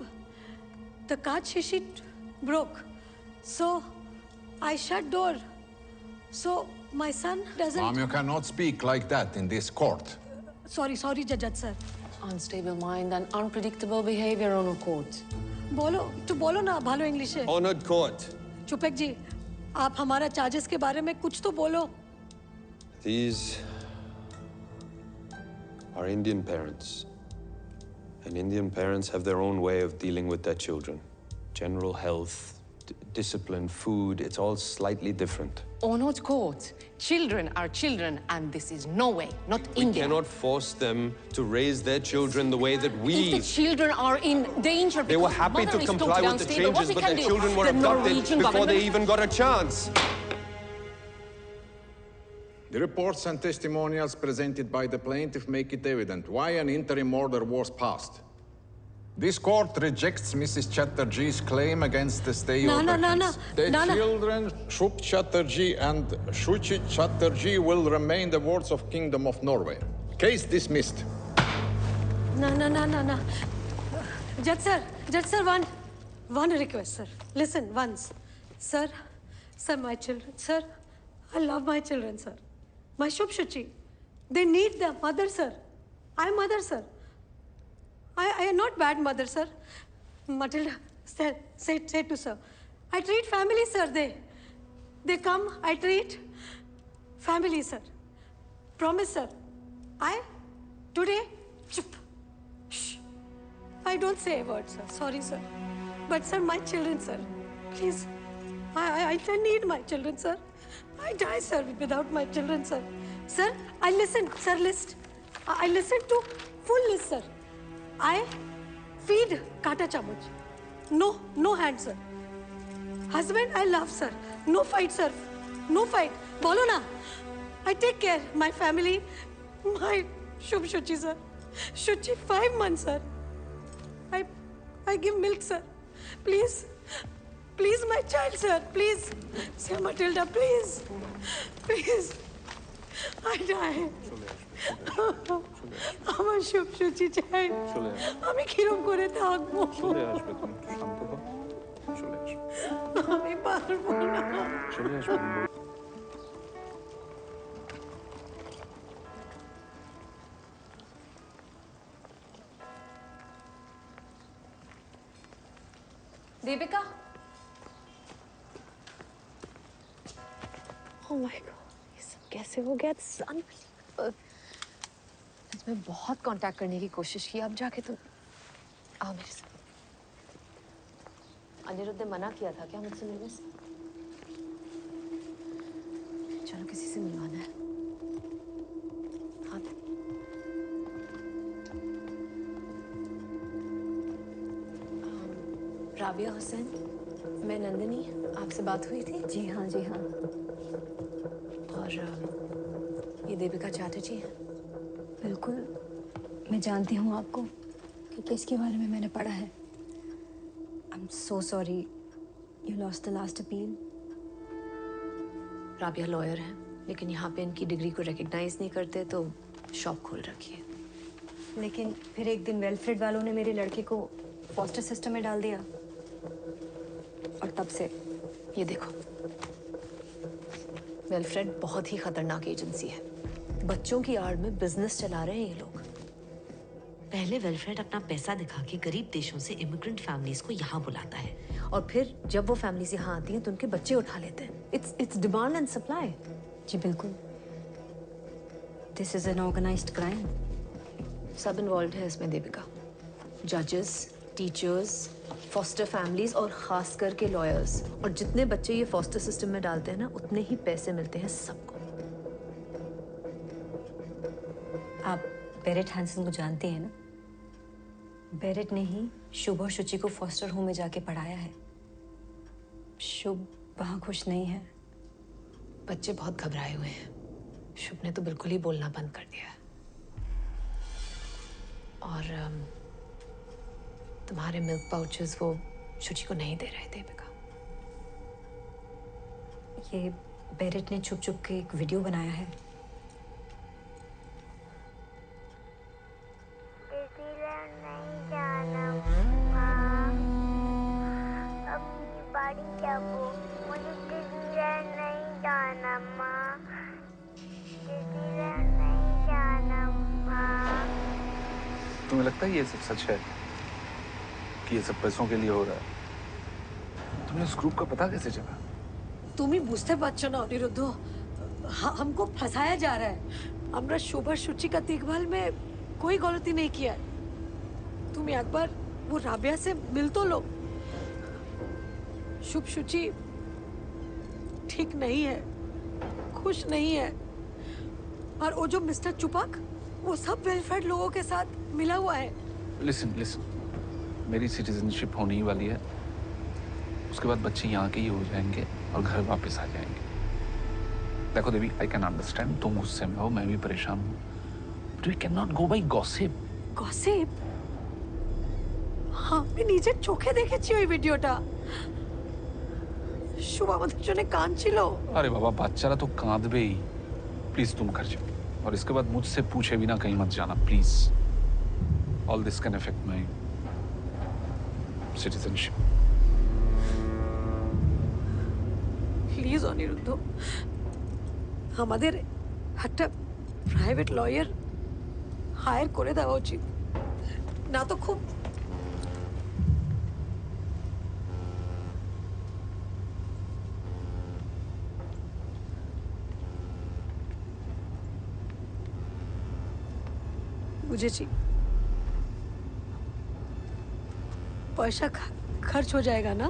the card shishi broke. So I shut door. So my son doesn't. Mom, you cannot speak like that in this court. Sorry, Judge sir. Unstable mind and unpredictable behavior, Honored Court. बोलो ना भालो इंग्लिश है। Honored Court. चुपेक जी, आप हमारा चार्जेस के बारे में कुछ तो बोलो। These are Indian parents. And Indian parents have their own way of dealing with their children. General health, discipline, food, it's all slightly different. Honored Court, children are children, and this is no way, not India. We cannot force them to raise their children the way that we... If the children are in danger They were because happy mother to is comply totally with the unstable, what changes, we but can their do? children were The abducted Norwegian before they government- even got a chance. The reports and testimonials presented by the plaintiff make it evident why an interim order was passed. This court rejects Mrs. Chatterjee's claim against the stay order. The children, Shub Chatterjee and Shuchi Chatterjee, will remain the wards of Kingdom of Norway. Case dismissed. No. Judge sir, one request, sir. Listen, once. Sir, my children, sir. I love my children, sir. My Shub Shuchi. They need their mother, sir. I'm mother, sir. I am not bad mother, sir. Matilda, say to sir. I treat family, sir. They come, I treat family, sir. Promise, sir. Today, shh. I don't say a word, sir. Sorry, sir. But, sir, my children, sir. Please. I need my children, sir. I die, sir, without my children, sir. Sir, I listen, sir, list. I listen to full list, sir. I feed kata chamuch. No hand, sir. Husband, I love, sir. No fight, sir. No fight. Bolo na. I take care. My family, my Shub Shuchi, sir. Shuchi, 5 months, sir. I give milk, sir. Please, my child, sir. Please, Sir Matilda, please. I die. আমার সব সুচি চাই আমি কিরম করে থাকবো চলে আসবে তুমি একটু শান্ত হও চলে আসবে আমি পারবো না চলে আসবে दीपिका Oh my God, ये सब कैसे हो गया? It's unbelievable. मैं बहुत कांटेक्ट करने की कोशिश की, अब जाके तुम आओ मेरे साथ। अनिरुद्ध ने मना किया था क्या मुझसे मिलने से? चलो किसी से मिलवाना है। हाँ। राबिया हुसैन, मैं नंदिनी, आपसे बात हुई थी? जी हाँ। और ये देविका चैटर्जी है। बिल्कुल, मैं जानती हूँ आपको कि किसके बारे में मैंने पढ़ा है। I'm so sorry you lost the last appeal. Rabia lawyer है, लेकिन यहाँ पे इनकी डिग्री को रिकग्नाइज नहीं करते तो शॉप खोल रखी है। लेकिन फिर एक दिन वेलफ्रेड वालों ने मेरे लड़के को फॉस्टर सिस्टम में डाल दिया और तब से ये देखो, वेलफ्रेड बहुत ही खतरनाक एजेंसी है। बच्चों की आड़ में बिजनेस चला रहे हैं ये लोग। पहले वेलफेयर अपना पैसा दिखा के गरीब देशों से इमिग्रेंट फैमिलीज को यहाँ बुलाता है और फिर जब वो फैमिलीज यहाँ आती हैं तो उनके बच्चे उठा लेते हैं। It's demand and supply. जी बिल्कुल, this is an organised crime. सब इन्वॉल्व है इसमें देविका, जजेस, टीचर्स, फॉस्टर फैमिलीज और खास करके लॉयर्स। और जितने बच्चे ये फॉस्टर सिस्टम में डालते हैं ना, उतने ही पैसे मिलते हैं सबको। आप बेरेट हैंसन को जानते हैं ना? बेरेट ने ही शुभ और शुचि को फॉस्टर होम में जाके पढ़ाया है। शुभ वहाँ खुश नहीं है। बच्चे बहुत घबराए हुए हैं। शुभ ने तो बिल्कुल ही बोलना बंद कर दिया है। और तुम्हारे मिल्क पाउचेस वो शुचि को नहीं दे रहे देविका। ये बेरेट ने छुप छुप के एक वीडियो बनाया है। तुम्हें लगता है ये सब सच है कि ये सब पैसों के लिए हो रहा है? तुम्हें उस ग्रुप का पता कैसे चला? तुम ही बुझते पाচ্ছ ना अनिरुद्धो, हमको फंसाया जा रहा है। हमरा शुभ और शुचि का देखभाल में कोई गलती नहीं किया है। तुम एक बार वो राबिया से मिल तो लो। शुभ शुचि ठीक नहीं है, खुश नहीं है। और वो जो मिस्टर चुपाक, वो सब वेलफेयर लोगों के साथ मिला हुआ है। लिसन, मेरी सिटीजनशिप होने ही वाली है। उसके बाद बच्चे यहाँ के ही हो जाएंगे और घर वापस आ जाएंगे। देखो देवी, आई कैन अंडरस्टैंड, तुम गुस्से में हो, मैं भी परेशान हूँ, but we can not go by gossip. Gossip? हाँ, मैं नीचे चोखे देखेছি ওই ভিডিওটা। শুভ আমাদের জন্য কাঁদছিল। अरे बाबा, बाच्चारा तो कांदबे ही। प्लीज तुम घर जाओ और इसके बाद मुझसे पूछे बिना कहीं मत जाना, please. All this can affect my citizenship. Please Aniruddha, আমাদের একটা প্রাইভেট লয়ার হায়ার করে দেওয়া উচিত, না তো খুব বুঝেছি। पैसा खर्च हो जाएगा ना?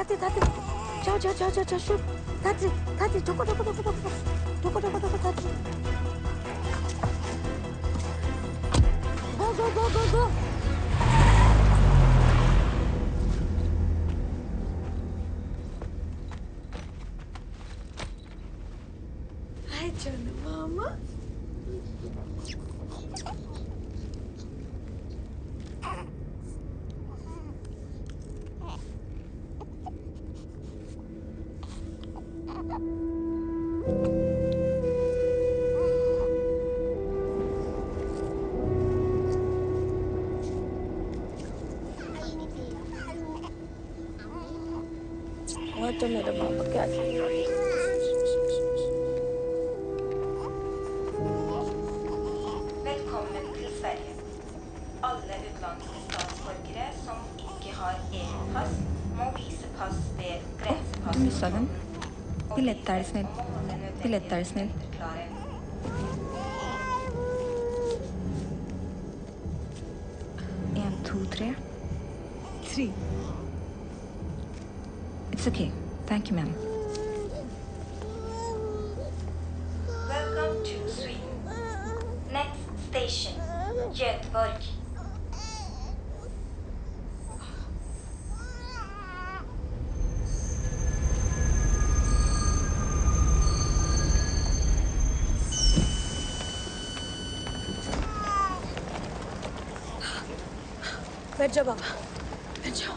That's it. Ciao, shoot. That's it. Toko. That's it. Go. Hi, Chana Mama. वो तो मेरा बाबा क्या Velkommen til Sverige. Alle utenlandske statsborgere som ikke har egen pass, må vise pass ved grensepasset. Du mista den. Billett, er snill. Billett, er snill. 1, 2, 3. 3. It's okay. Thank you, ma'am. Welcome to Sweden. Next station, Göteborg. बैठ जाओ बाबा, बैठ जाओ।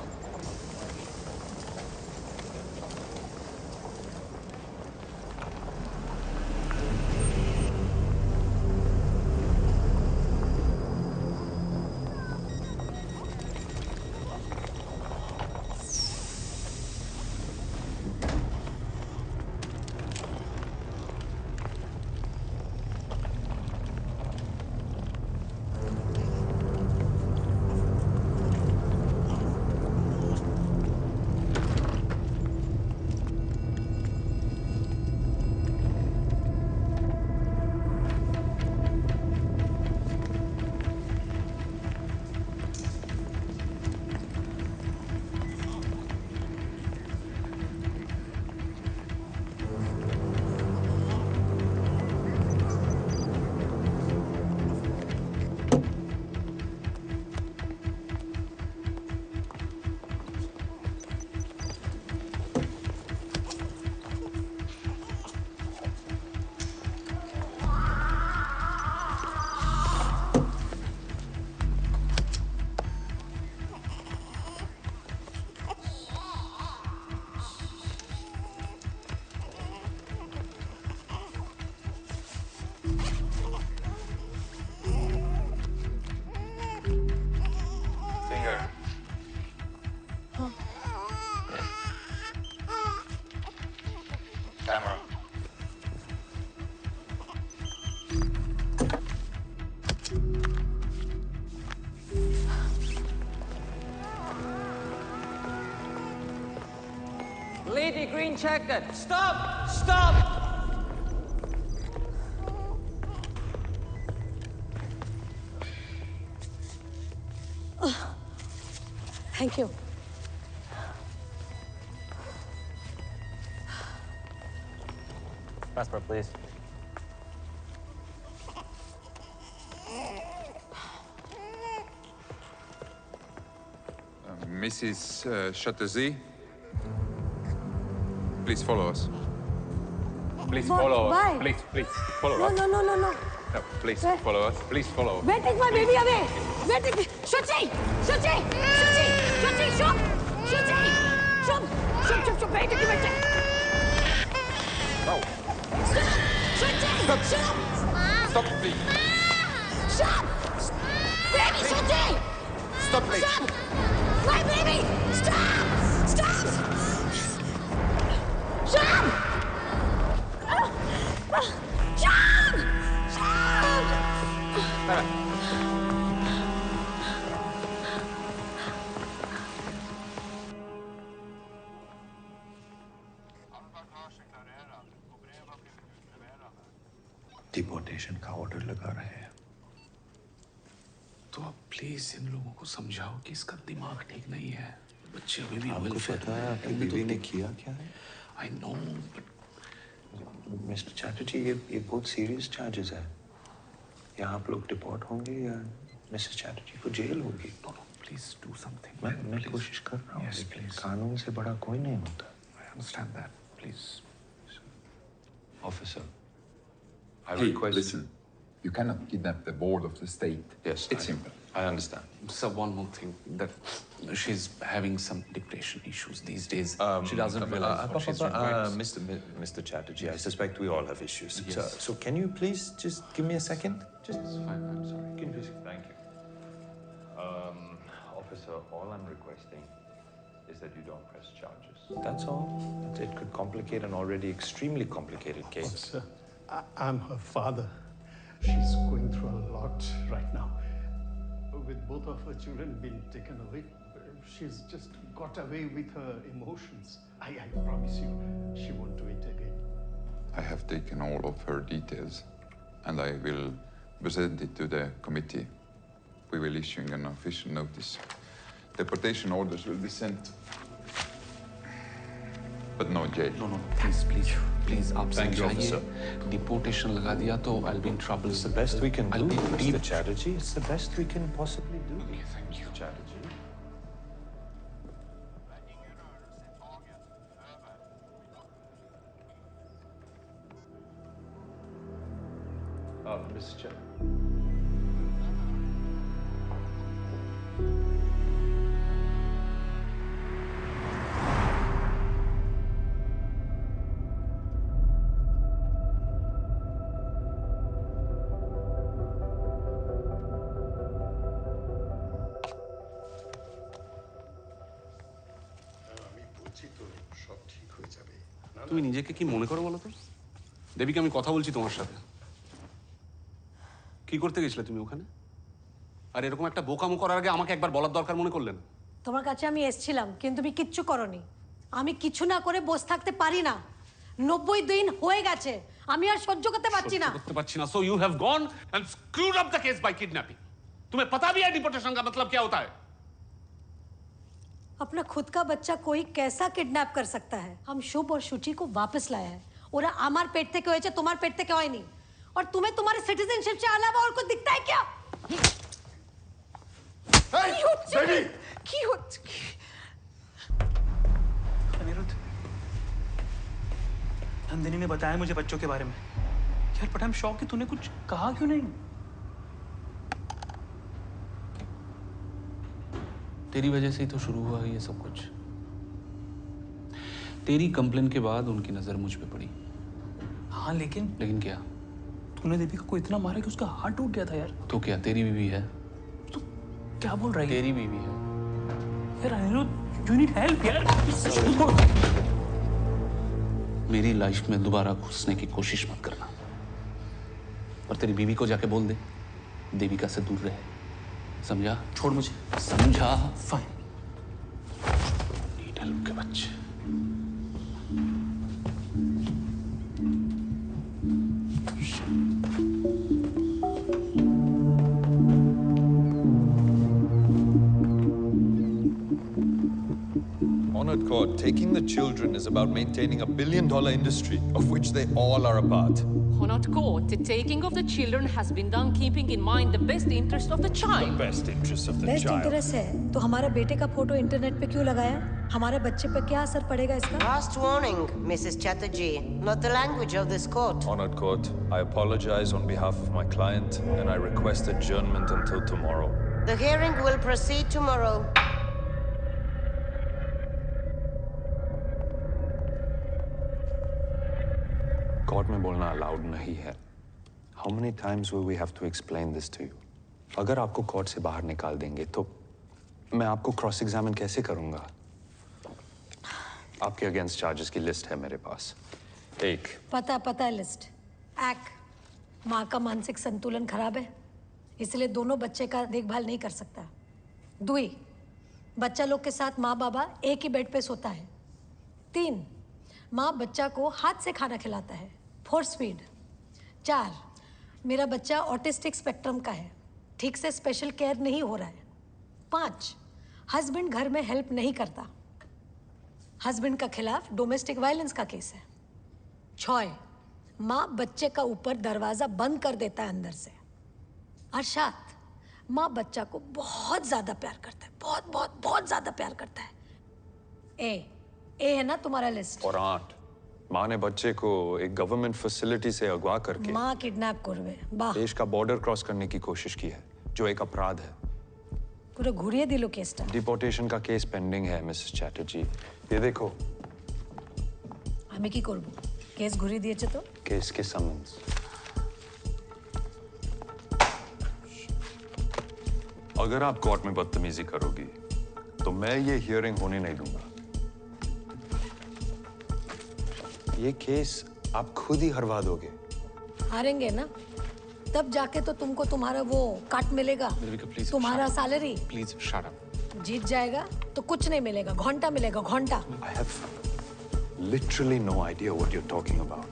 Camera. Lady green jacket, stop! Stop! Thank you. Passport, please. Mrs. Chatterjee, please follow us. Please follow us. Why? Please follow us. No. No, please Where? follow us. Please follow. Where take my baby away? Where take me? Shuchi! Shut! Where take me? No. Stop, please. Stop! Baby, Shuchi! Stop, please. Stop! My baby! Stop! Stop! Deportation का ऑर्डर लगा रहे हैं तो आप प्लीज इन लोगों को समझाओ कि इसका दिमाग ठीक नहीं है। बच्चे अभी भी आपको पता है आपकी बीवी ने किया क्या है? I know, but mister Chatterjee, ये बहुत सीरियस चार्जेस है। यहाँ आप लोग डिपोर्ट होंगे या मिसेस चैटर्जी को जेल होगी? No, please do something. मैं कोशिश कर रहा हूँ। Yes, please. कानून से बड़ा कोई नहीं होता। I understand that. Please. Officer, I Hey, request. listen. You cannot kidnap the board of the state. Yes, It's simple. I understand. Sir, one more thing, that she's having some depression issues these days. She doesn't realize what she's doing. Mr. Chatterjee, I suspect we all have issues. Yes. So can you please just give me a second? Just fine, I'm sorry. Can you please? Thank you. Officer, all I'm requesting is that you don't press charges. That's all. It could complicate an already extremely complicated case. Sir, I'm her father. She's going through a lot right now. With both of her children being taken away, she's just got away with her emotions. I promise you, she won't do it again. I have taken all of her details and I will present it to the committee. We will issue an official notice. Deportation orders will be sent. But no jail. No, please. Please, आप Thank you, समझाइए। officer. Deportation लगा दिया तो I'll be in trouble. It's the best we can I'll do, be Mr. Chatterjee. It's the best we can possibly do. Okay, thank you. Mr. Chatterjee. Mr. Chatterjee. তুমি নিজেকে কি মনে করো বলো তো? দেবিকা, আমি কথা বলছি তোমার সাথে। কি করতে গেছিলে তুমি ওখানে? আর এরকম একটা বোকামো করার আগে আমাকে একবার বলার দরকার মনে করলেন? তোমার কাছে আমি এসেছিলাম, কিন্তু তুমি কিচ্ছু করনি। আমি কিছু না করে বসে থাকতে পারি না। 90 দিন হয়ে গেছে, আমি আর সহ্য করতে পারছি না। করতে পারছি না। So you have gone and screwed up the case by kidnapping. तुम्हें पता भी है डिपोर्टेशन का मतलब क्या होता है? अपना खुद का बच्चा कोई कैसा किडनैप कर सकता है? हम शुभ और शुचि को वापस लाया है। ওরা আমার পেট থেকে হয়েছে, তোমার পেট থেকে হয়নি। और तुम्हें तुम्हारे सिटीजनशिप से अलावा और कुछ दिखता है क्या? কি হচ্ছে? अनिरुद्ध, नंदिनी ने बताया मुझे बच्चों के बारे में। यार बट आई एम शॉक कि तूने कुछ कहा क्यों नहीं? तेरी वजह से ही तो शुरू हुआ ये सब कुछ। तेरी कंप्लेन के बाद उनकी नजर मुझ पे पड़ी। हाँ लेकिन क्या? तूने दीपिका को इतना मारा कि उसका हार्ट टूट गया था यार। तो क्या तेरी बीवी है? तू क्या बोल रहा है? तेरी बीवी है यार अनिरुद्ध, यू नीड हेल्प यार। मेरी लाइफ में दोबारा घुसने की कोशिश मत करना। और तेरी बीवी को जाके बोल दे देविका से दूर रहे। समझा? छोड़ मुझे। समझा? फाइन। नीड हेल्प के बच्चे। Honored court, taking the children is about maintaining a billion-dollar industry of which they all are a part. Honored court, the taking of the children has been done keeping in mind the best interest of the child. The best interest of the best child. Interest है तो हमारे बेटे का फोटो इंटरनेट पे क्यों लगाया? हमारे बच्चे पे क्या असर पड़ेगा इसका? Last warning, Mrs. Chatterjee. Not the language of this court. Honored court, I apologize on behalf of my client and I request adjournment until tomorrow. The hearing will proceed tomorrow. Court में बोलना अलाउड नहीं है। How many times will we have to explain this to you? अगर आपको कोर्ट से बाहर निकाल देंगे तो मैं आपको क्रॉस एग्जामिन कैसे करूंगा? आपके अगेंस्ट चार्जेस की लिस्ट है मेरे पास। एक, पता है लिस्ट। माँ का मानसिक संतुलन खराब है, इसलिए दोनों बच्चे का देखभाल नहीं कर सकता। 2, बच्चा लोग के साथ माँ बाबा एक ही बेड पे सोता है। 3, माँ बच्चा को हाथ से खाना खिलाता है, फोर्स फीड। 4, मेरा बच्चा ऑटिस्टिक स्पेक्ट्रम का है, ठीक से स्पेशल केयर नहीं हो रहा है। 5, हस्बैंड घर में हेल्प नहीं करता। हस्बैंड का खिलाफ डोमेस्टिक वायलेंस का केस है। 6 माँ बच्चे का ऊपर दरवाजा बंद कर देता है अंदर से। और 7 माँ बच्चा को बहुत ज्यादा प्यार करता है, बहुत बहुत बहुत ज्यादा प्यार करता है। ए है ना तुम्हारा लिस्ट। और 8 माँ ने बच्चे को एक गवर्नमेंट फैसिलिटी से अगवा करके माँ किडनैप करवे बाह देश का बॉर्डर क्रॉस करने की कोशिश की है, जो एक अपराध है। पूरा घुरिए दिलो केसटा। डिपोर्टेशन का केस पेंडिंग है मिसेस चैटर्जी। ये देखो। हमें की करबो? केस घुरी दिएছে तो? केस के समन्स। अगर आप कोर्ट में बदतमीजी करोगी तो मैं ये हियरिंग होने नहीं दूंगा। ये केस आप खुद ही हरवा दोगे। हारेंगे ना, तब जाके तो तुमको तुम्हारा वो काट मिलेगा, तुम्हारा सैलरी। Please shut up. जीत जाएगा तो कुछ नहीं मिलेगा, घंटा मिलेगा, घंटा। I have literally no idea what you're talking about.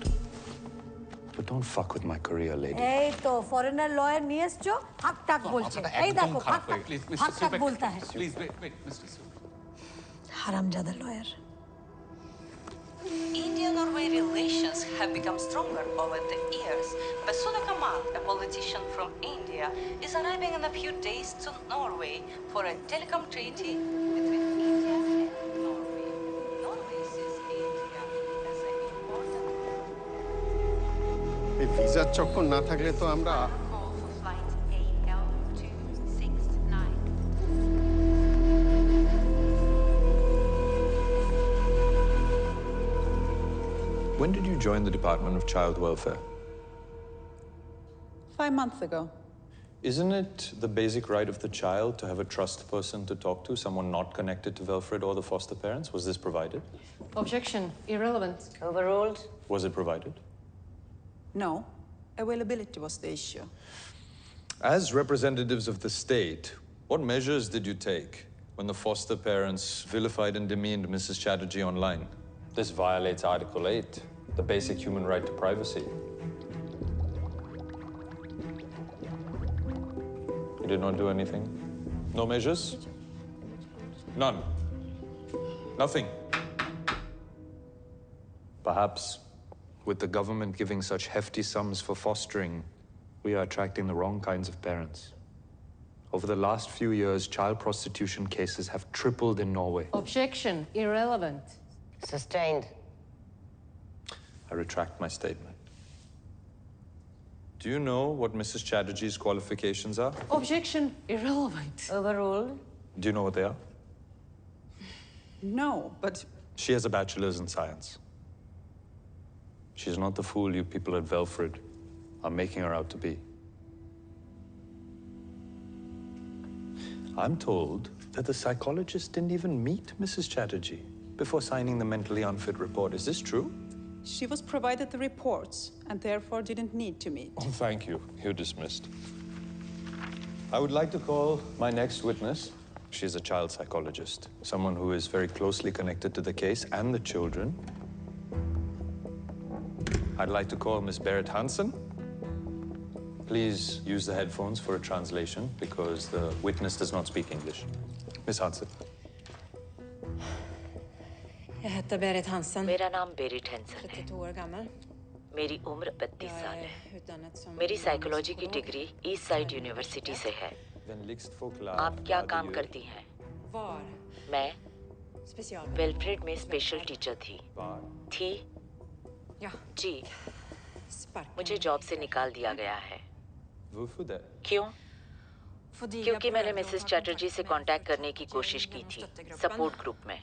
But don't fuck with my career, lady. এই তো ফরেনার লয়ার নিয়ে এসছো, হাক টাক বলছে। এই দেখো হাক টাক बोलता है। प्लीज वेट मिस्टर सु। हरामजादा lawyer. India-Norway relations have become stronger over the years, but Sudha Kamal, a politician from India, is arriving in a few days to Norway for a telecom treaty between India and Norway. Norway sees India as an important এই ভিসার চক্কর না থাকলে তো আমরা call for flight AL269. When did you join the Department of Child Welfare? 5 months ago. Isn't it the basic right of the child to have a trust person to talk to, someone not connected to Wilfred or the foster parents? Was this provided? Objection. Irrelevant. Overruled. Was it provided? No. Availability was the issue. As representatives of the state, what measures did you take when the foster parents vilified and demeaned Mrs. Chatterjee online? This violates Article 8, the basic human right to privacy. You did not do anything? No measures? None? Nothing? Perhaps, with the government giving such hefty sums for fostering, we are attracting the wrong kinds of parents. Over the last few years, child prostitution cases have tripled in Norway. Objection. Irrelevant. Sustained. I retract my statement. Do you know what Mrs. Chatterjee's qualifications are? Objection. Irrelevant. Overruled. Do you know what they are? No, but She has a bachelor's in science. She's not the fool you people at Velfred are making her out to be. I'm told that the psychologist didn't even meet Mrs. Chatterjee before signing the mentally unfit report. Is this true? she was provided the reports and therefore didn't need to meet. Oh, thank you. You're dismissed. I would like to call my next witness. She's a child psychologist, someone who is very closely connected to the case and the children. I'd like to call Miss Berit Hansen. Please use the headphones for a translation because the witness does not speak English. Miss Hansen. Jag heter Berit Hansen. मेरा नाम बेरिट हैंसन है। 32 år gammal. मेरी उम्र 32 साल Jag है। är utbildad som मेरी साइकोलॉजी की डिग्री ईस्ट साइड यूनिवर्सिटी से है। आप क्या काम करती हैं? Var मैं special. वेलफ्रेड में स्पेशल टीचर थी। Ja. जी, Spark. मुझे जॉब से निकाल दिया गया है। क्यों? क्योंकि मैंने मिसेस चैटर्जी से कांटेक्ट करने की कोशिश की थी सपोर्ट ग्रुप में।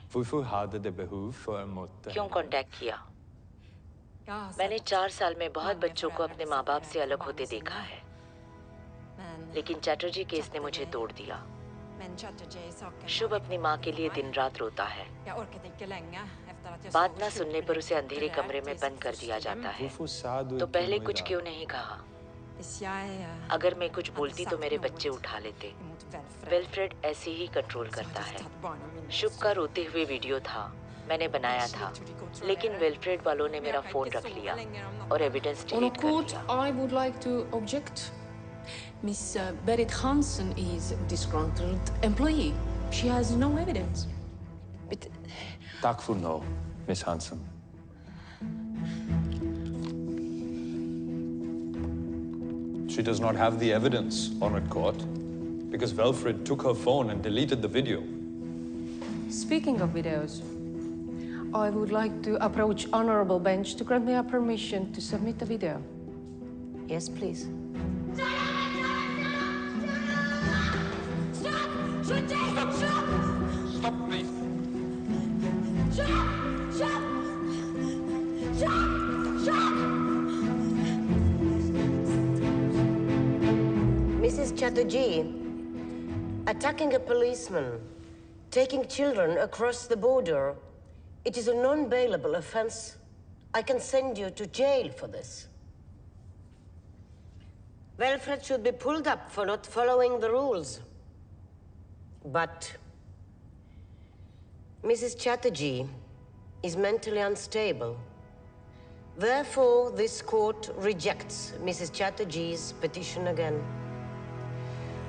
क्यों कांटेक्ट किया? मैंने 4 साल में बहुत बच्चों को अपने माँ बाप से अलग होते देखा है, लेकिन चैटर्जी केस ने मुझे तोड़ दिया। शुभ अपनी माँ के लिए दिन रात रोता है। बात ना सुनने पर उसे अंधेरे कमरे में बंद कर दिया जाता है। तो पहले कुछ क्यों नहीं कहा? अगर मैं कुछ बोलती तो मेरे बच्चे उठा लेते। वेलफ्रेड ऐसे ही कंट्रोल करता है। शुभ का रोते हुए वीडियो था, मैंने बनाया था, लेकिन वेलफ्रेड वालों ने मेरा फोन रख लिया और एविडेंस डिलीट कर दिया। I would like to object Miss Berit Hansen is a disgruntled employee. She has no evidence. But Tak for no, Miss Hansen. She does not have the evidence, Honored Court, because Wilfred took her phone and deleted the video. speaking of videos, I would like to approach Honorable Bench to grant me a permission to submit a video. Yes, please. Stop, please. Mrs. Chatterjee, attacking a policeman, taking children across the border, it is a non-bailable offense. I can send you to jail for this. Wilfred should be pulled up for not following the rules. But Mrs. Chatterjee is mentally unstable. Therefore, this court rejects Mrs. Chatterjee's petition again.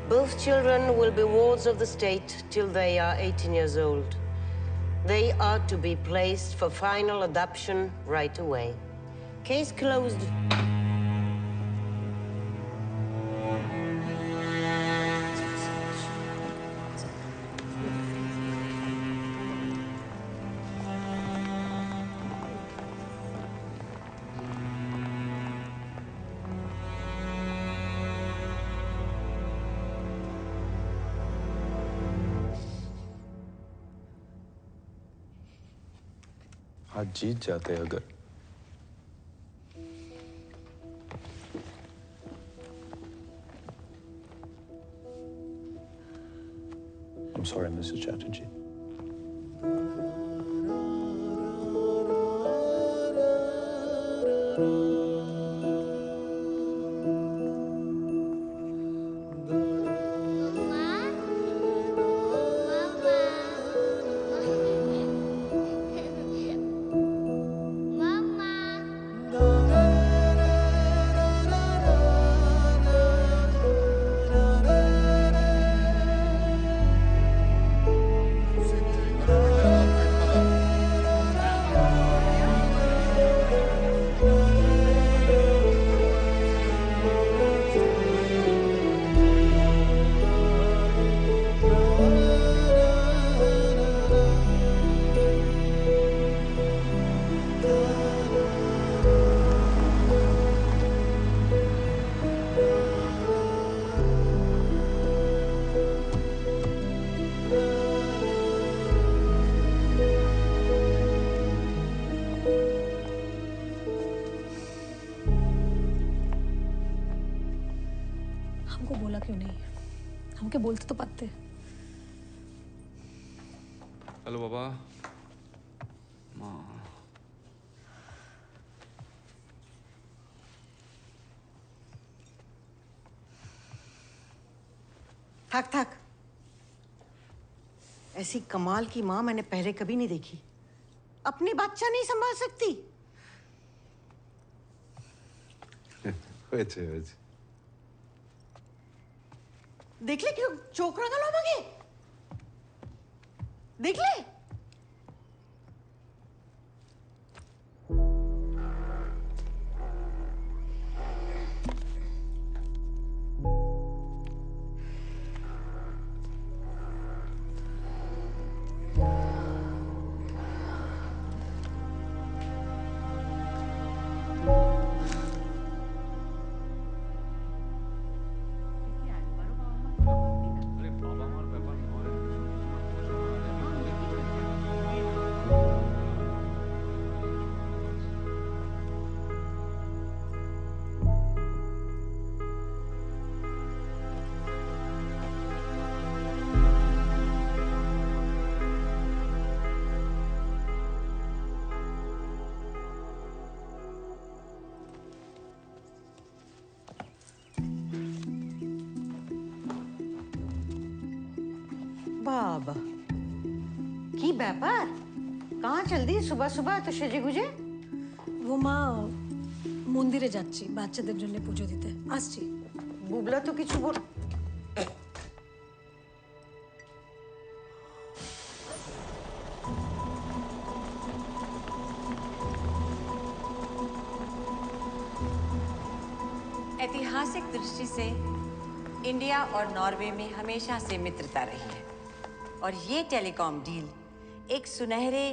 Both children will be wards of the state till they are 18 years old. They are to be placed for final adoption right away. Case closed. आज जीत जाते अगर I'm sorry, Mrs. Chatterjee. हमको बोला क्यों नहीं? हमके बोलते तो पाते। हेलो बाबा। माँ। थक थक। ऐसी कमाल की माँ मैंने पहले कभी नहीं देखी। अपनी बच्चा नहीं संभाल सकती। देख ले क्यों चोकरा गलो मगे। देख ले। बाबा की ব্যাপার कहाँ चल दी सुबह सुबह तो সেজে গুজে वो माँ মন্দিরে যাচ্ছি বাচ্চাদের জন্য পুজো দিতে আসছি বুবলা তো কিছু বল ऐतिहासिक दृष्टि से इंडिया और नॉर्वे में हमेशा से मित्रता रही है और ये टेलीकॉम डील एक सुनहरे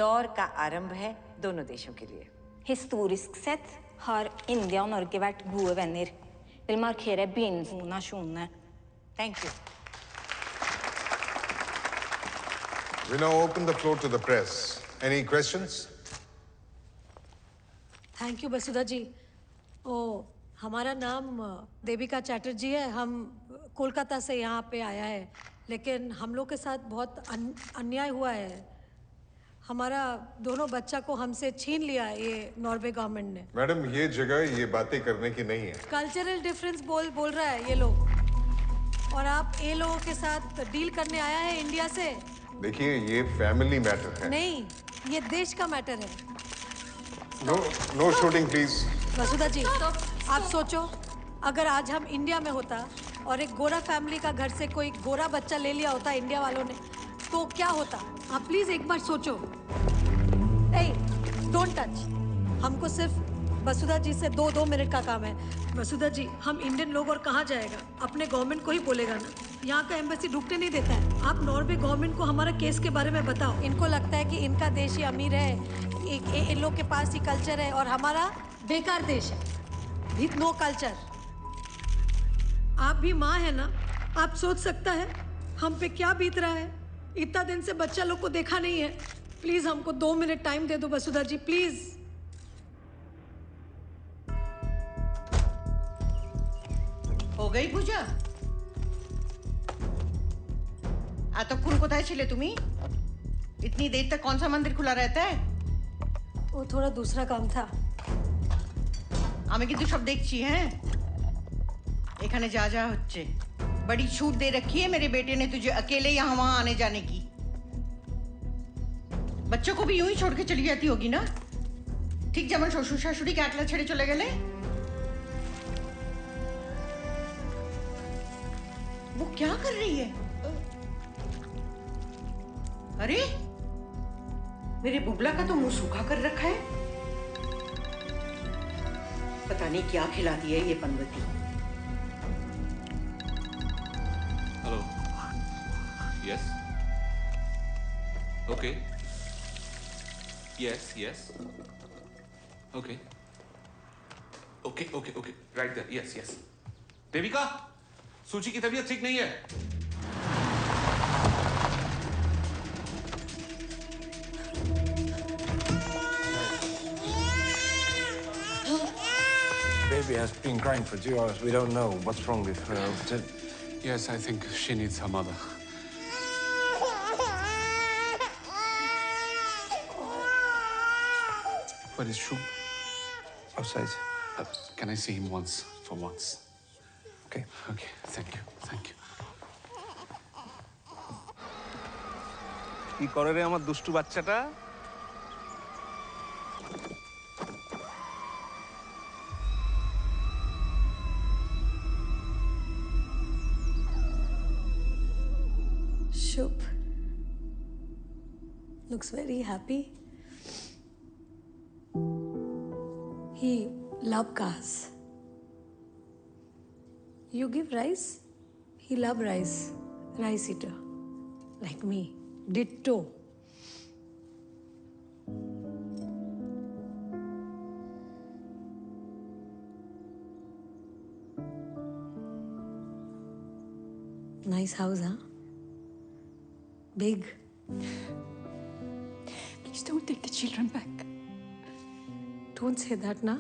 दौर का आरंभ है दोनों देशों के लिए. Historisk sett har India og Norge vært gode venner. Vil markere begynnelsen av nasjonene. Thank you. We now open the floor to the press. Any questions? Thank you Basudha ji. ओ हमारा नाम देविका चैटर्जी है. हम कोलकाता से यहाँ पे आया है, लेकिन हम लोग के साथ बहुत अन्याय हुआ है. हमारा दोनों बच्चा को हमसे छीन लिया है ये नॉर्वे गवर्नमेंट ने. मैडम, ये जगह ये बातें करने की नहीं है. कल्चरल डिफरेंस बोल रहा है ये लोग, और आप ये लोगों के साथ डील करने आया है इंडिया से. देखिए, ये फैमिली मैटर है. नहीं, ये देश का मैटर है. No shooting please. Vasudha ji, आप सोचो, अगर आज हम इंडिया में होता और एक गोरा फैमिली का घर से कोई गोरा बच्चा ले लिया होता इंडिया वालों ने, तो क्या होता? आप प्लीज एक बार सोचो. Don't touch. हमको सिर्फ वसुधा जी से दो मिनट का काम है. वसुधा जी, हम इंडियन लोग और कहाँ जाएगा? अपने गवर्नमेंट को ही बोलेगा ना. यहाँ का एम्बेसी ढुकने नहीं देता है. आप नॉर्वे गवर्नमेंट को हमारा केस के बारे में बताओ. इनको लगता है कि इनका देश ही अमीर है, इन लोग के पास ही कल्चर है, और हमारा बेकार देश है, विथ नो कल्चर. आप भी माँ है ना, आप सोच सकता है हम पे क्या बीत रहा है. इतना दिन से बच्चा लोग को देखा नहीं है. प्लीज हमको 2 मिनट टाइम दे दो वसुधा जी, प्लीज. हो गई पूजा? এতক্ষণ কোথায় ছিলে তুমি? इतनी देर तक कौन सा मंदिर खुला रहता है? वो थोड़ा दूसरा काम था. আমি কিন্তু সব দেখছি. हैं এখানে যা যা হচ্ছে, बड़ी छूट दे रखी है मेरे बेटे ने तुझे अकेले यहाँ वहाँ आने जाने की. बच्चों को भी यूं ही छोड़ के चली जाती होगी ना, ठीक যেমন শ্বশুর শাশুড়ি কে একলা ছেড়ে চলে গেলে. वो क्या कर रही है? अरे मेरे बुबला का तो मुंह सूखा कर रखा है. पता नहीं क्या खिलाती है ये पनवती. Hello. Yes. Okay. Yes yes. Okay. Okay okay okay. Right there. Yes yes. Devika, Suchi की तबीयत ठीक नहीं है. Baby has been crying for 2 hours. We don't know what's wrong with her. Yes, I think she needs her mother. Where is Shub? Outside. Can I see him once? For once. Okay. Okay. Thank you. Thank you. কি করে রে আমার দুষ্টু বাচ্চাটা? Shub looks very happy. He loves cars. You give rice, he loves rice. Rice eater, like me. Ditto. Nice house, huh? Big. Please don't take the children back. Don't say that, na.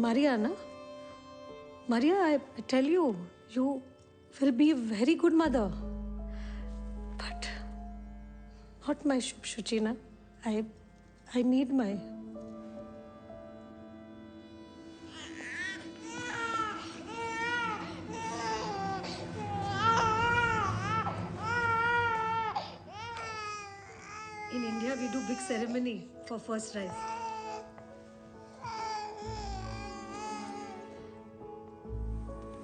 Maria, na. Maria, I tell you, you will be a very good mother. But not my Shuchi, na. I need my... In India, we do big ceremony for first rice.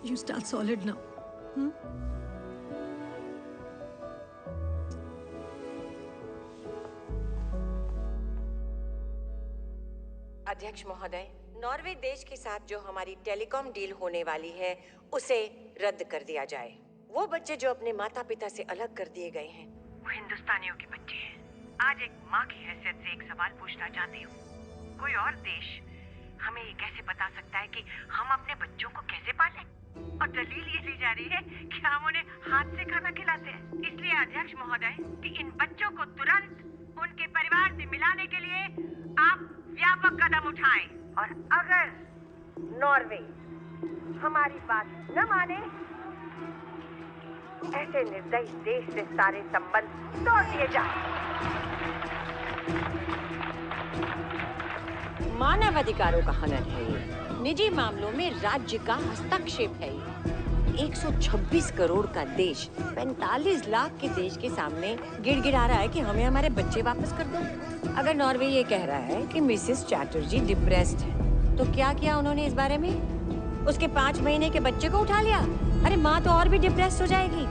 You start solid now. अध्यक्ष महोदय, नॉर्वे देश के साथ जो हमारी टेलीकॉम डील होने वाली है उसे रद्द कर दिया जाए। वो बच्चे जो अपने माता पिता से अलग कर दिए गए हैं, वो हिंदुस्तानियों के बच्चे हैं। आज एक माँ की हैसियत से एक सवाल पूछना चाहती हूँ। कोई और देश हमें ये कैसे बता सकता है कि हम अपने बच्चों को कैसे पालें? और दलील ये दी जा रही है कि हम उन्हें हाथ से खाना खिलाते हैं। इसलिए अध्यक्ष महोदय कि इन बच्चों को तुरंत उनके परिवार से मिलाने के लिए आप व्यापक कदम उठाएं। और अगर नॉर्वे हमारी बात न माने, ऐसे निर्दयी देश से सारे संबंध तोड़ दिए जाए। मानव अधिकारों का हनन है ये, निजी मामलों में राज्य का हस्तक्षेप है ये। 126 करोड़ का देश 45 लाख के देश के सामने गिड़गिड़ा रहा है कि हमें हमारे बच्चे वापस कर दो। अगर नॉर्वे ये कह रहा है कि मिसेस चैटर्जी डिप्रेस्ड है, तो क्या किया उन्होंने इस बारे में? उसके 5 महीने के बच्चे को उठा लिया? अरे माँ तो और भी डिप्रेस्ड हो जाएगी।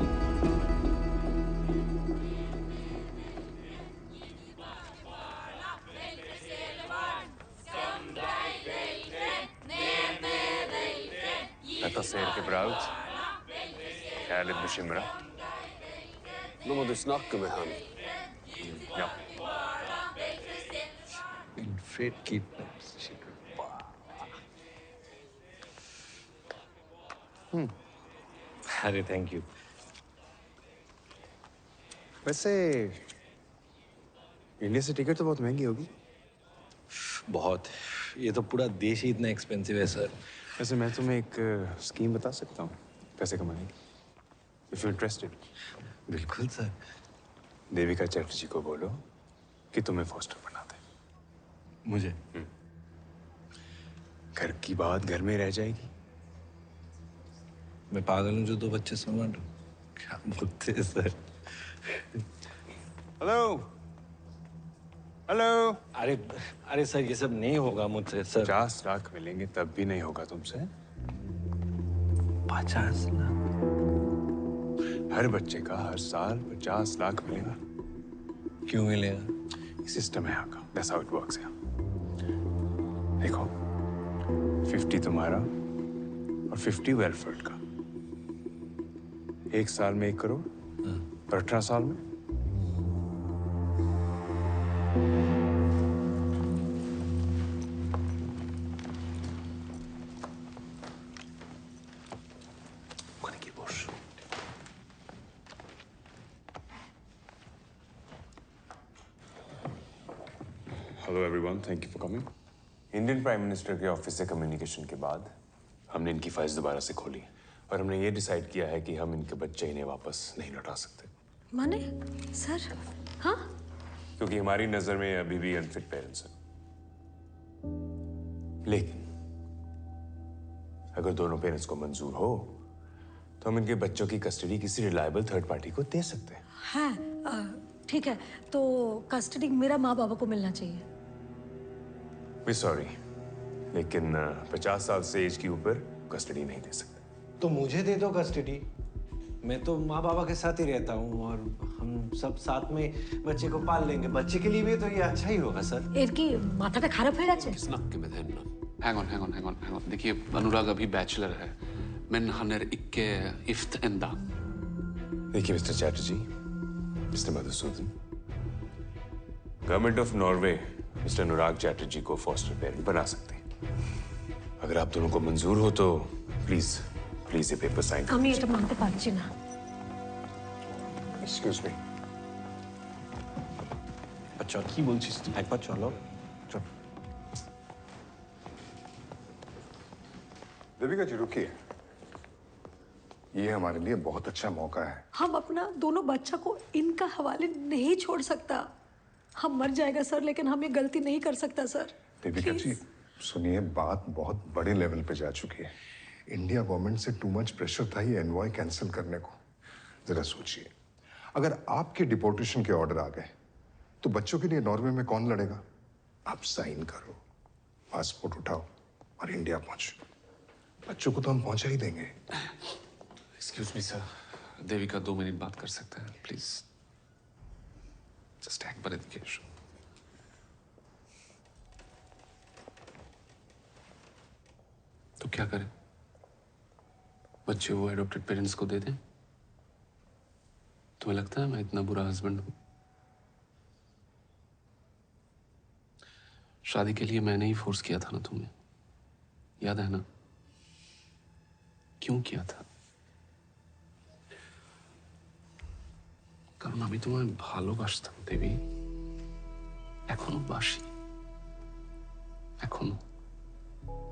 Detta ser ikke bra ut. Jeg er litt bekymret. Nå må du snakke med han. Ja. En fet kid. अरे थैंक यू। वैसे इंडिया से टिकट तो बहुत महंगी होगी। बहुत। ये तो पूरा देश ही इतना एक्सपेंसिव है सर। वैसे मैं तुम्हें एक स्कीम बता सकता हूँ पैसे कमाने की। If you interested. बिल्कुल सर। देविका चैटर्जी को बोलो कि तुम्हें फॉस्टर बना दे। मुझे? घर की बात घर में रह जाएगी। मैं पागल हूँ जो 2 बच्चे संभालूं? क्या बोलते हैं सर? Hello hello. अरे सर ये सब नहीं होगा मुझसे सर। 50 लाख मिलेंगे तब भी नहीं होगा तुमसे। 50 लाख? हर बच्चे का हर साल 50 लाख मिलेगा। क्यों मिलेगा? सिस्टम है यहाँ का। That's how it works यहाँ। देखो 50 तुम्हारा और 50 वेलफेयर का। 1 साल में 1 करोड़ और 18 साल में hello everyone, thank you for coming. Indian prime minister के ऑफिस से कम्युनिकेशन के बाद हमने इनकी फाइल्स दोबारा से खोली और हमने ये डिसाइड किया है कि हम इनके बच्चे इन्हें वापस नहीं लौटा सकते। माने सर? हाँ, क्योंकि हमारी नजर में अभी भी अनफिट पेरेंट्स हैं। लेकिन अगर दोनों पेरेंट्स को मंजूर हो तो हम इनके बच्चों की कस्टडी किसी रिलायबल थर्ड पार्टी को दे सकते हैं। हाँ, ठीक है। तो कस्टडी मेरा माँ बाबा को मिलना चाहिए। वी सॉरी, लेकिन 50 साल से एज के ऊपर कस्टडी नहीं दे सकते। तो मुझे दे दो कस्टडी। मैं तो माँ बाबा के साथ ही रहता हूँ और हम सब साथ में बच्चे को पाल लेंगे। बच्चे के लिए भी तो ये अच्छा ही होगा सर। इनकी माथा खाराप है राचे। Snakke med henne. Hang on. देखिए अनुराग अभी बैचलर है। Men han är icke gift ända. देखिए mister Chatterjee, mister Madhusudan, government of Norway mister Anurag Chatterjee को फॉस्टर पेरेंट बना सकते हैं। अगर आप दोनों को मंजूर हो तो प्लीज ये पेपर साइन আমি এটা মানতে পারছি না। Excuse me. अच्छा কি বলছিস? একবার চলো। देविका जी रुकिए, ये हमारे लिए बहुत अच्छा मौका है। हम अपना दोनों बच्चा को इनका हवाले नहीं छोड़ सकता। हम मर जाएगा सर, लेकिन हम ये गलती नहीं कर सकता सर। देविका जी सुनिए, बात बहुत बड़े लेवल पे जा चुकी है। इंडिया गवर्नमेंट से टू मच प्रेशर था ये एनवॉय कैंसिल करने को। जरा सोचिए, अगर आपके डिपोर्टेशन के ऑर्डर आ गए तो बच्चों के लिए नॉर्वे में कौन लड़ेगा? आप साइन करो, पासपोर्ट उठाओ और इंडिया पहुंचो। बच्चों को तो हम पहुंचा ही देंगे। Excuse me sir, Devika 2 minute बात कर सकते हैं प्लीज? जस्ट एक बार देखिए। तो क्या करें? बच्चे वो एडॉप्टेड पेरेंट्स को दे दें? तुम्हें लगता है मैं इतना बुरा हस्बैंड हूं? शादी के लिए मैंने ही फोर्स किया था ना तुम्हें, याद है ना? क्यों किया था? কারণ আমি তোমায় ভালোবাসতাম দেবী, এখনো बाशी, एखोनो।